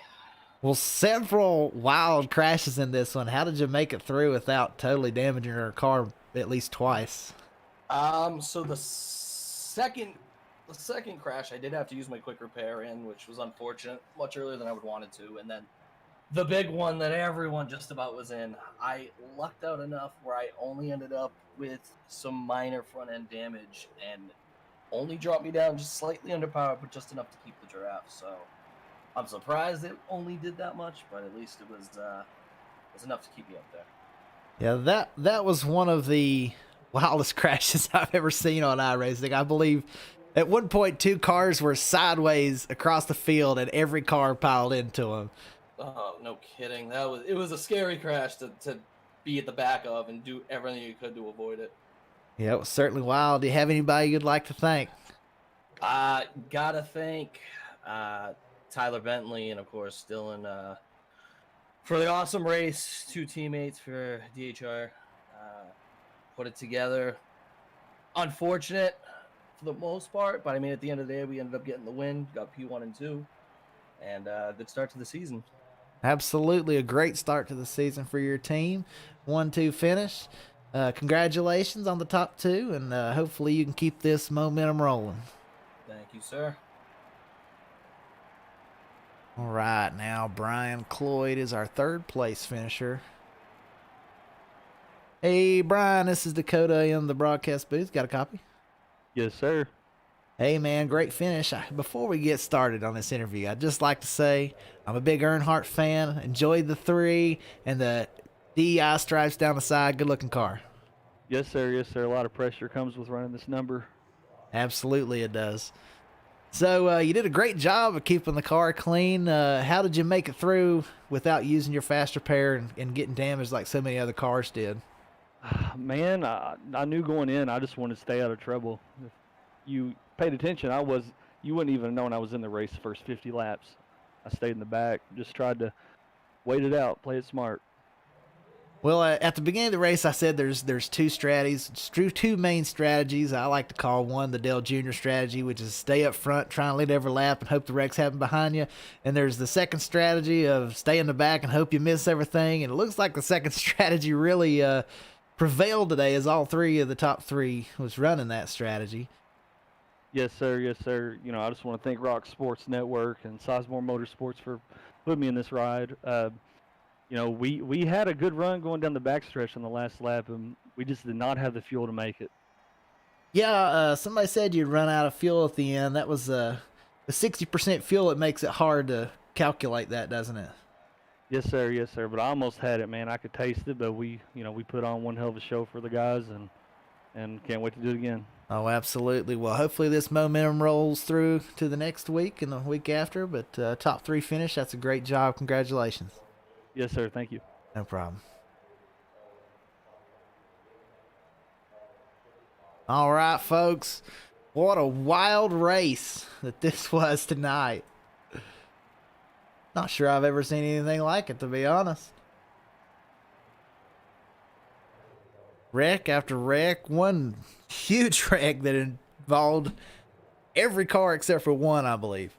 Well, several wild crashes in this one. How did you make it through without totally damaging your car at least twice? So the second crash, I did have to use my quick repair in, which was unfortunate, much earlier than I would wanted to. And then the big one that everyone just about was in, I lucked out enough where I only ended up with some minor front end damage and only dropped me down just slightly underpowered, but just enough to keep the giraffe. So I'm surprised it only did that much, but at least it was enough to keep me up there. Yeah, that was one of the wildest crashes I've ever seen on iRacing. I believe at one point 2 cars were sideways across the field and every car piled into them. Oh, no kidding. It was a scary crash to be at the back of and do everything you could to avoid it. Yeah, it was certainly wild. Do you have anybody you'd like to thank? Gotta thank Tyler Bentley and, of course, Dylan for the awesome race. 2 teammates for DHR. Put it together. Unfortunate for the most part, but I mean, at the end of the day, we ended up getting the win. Got P1 and 2, and good start to the season. Absolutely a great start to the season for your team. 1-2 finish. Congratulations on the top 2, and hopefully you can keep this momentum rolling. Thank you, sir. All right, now Brian Cloyd is our 3rd place finisher. Hey, Brian, this is Dakota in the broadcast booth. Got a copy? Yes, sir. Hey, man, great finish. Before we get started on this interview, I'd just like to say I'm a big Earnhardt fan. Enjoyed the 3 and the DEI stripes down the side. Good-looking car. Yes, sir. Yes, sir. A lot of pressure comes with running this number. Absolutely it does. So you did a great job of keeping the car clean. How did you make it through without using your fast repair and getting damaged like so many other cars did? Man, I knew going in I just wanted to stay out of trouble. If you paid attention, you wouldn't even have known I was in the race the first 50 laps. I stayed in the back, just tried to wait it out, play it smart. Well, at the beginning of the race, I said there's 2 strategies, 2 main strategies. I like to call one the Dale Jr. strategy, which is stay up front, try and lead every lap, and hope the wrecks happen behind you. And there's the second strategy of stay in the back and hope you miss everything. And it looks like the second strategy really prevailed today, as all 3 of the top 3 was running that strategy. Yes, sir. Yes, sir. You know, I just want to thank Rock Sports Network and Sizemore Motorsports for putting me in this ride. You know, we had a good run going down the backstretch on the last lap, and we just did not have the fuel to make it. Yeah, somebody said you'd run out of fuel at the end. That was the 60% fuel. It makes it hard to calculate that, doesn't it? Yes, sir. Yes, sir. But I almost had it, man. I could taste it, but we put on one hell of a show for the guys, and can't wait to do it again. Oh, absolutely. Well, hopefully this momentum rolls through to the next week and the week after, but top 3 finish, that's a great job. Congratulations. Yes, sir. Thank you. No problem. All right, folks. What a wild race that this was tonight. Not sure I've ever seen anything like it, to be honest. Wreck after wreck. One huge wreck that involved every car except for one, I believe.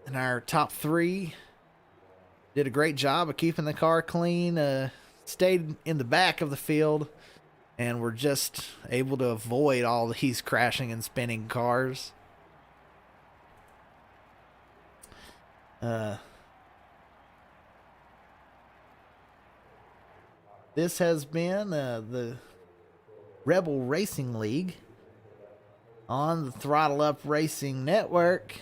And our top 3 did a great job of keeping the car clean, stayed in the back of the field, and were just able to avoid all these crashing and spinning cars. this has been the Rebel Racing League on the Throttle Up Racing Network.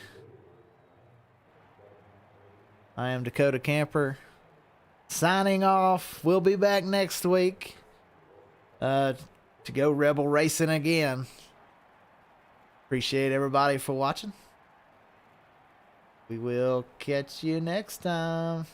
I am Dakota Camper signing off. We'll be back next week to go Rebel Racing again. Appreciate everybody for watching. We will catch you next time.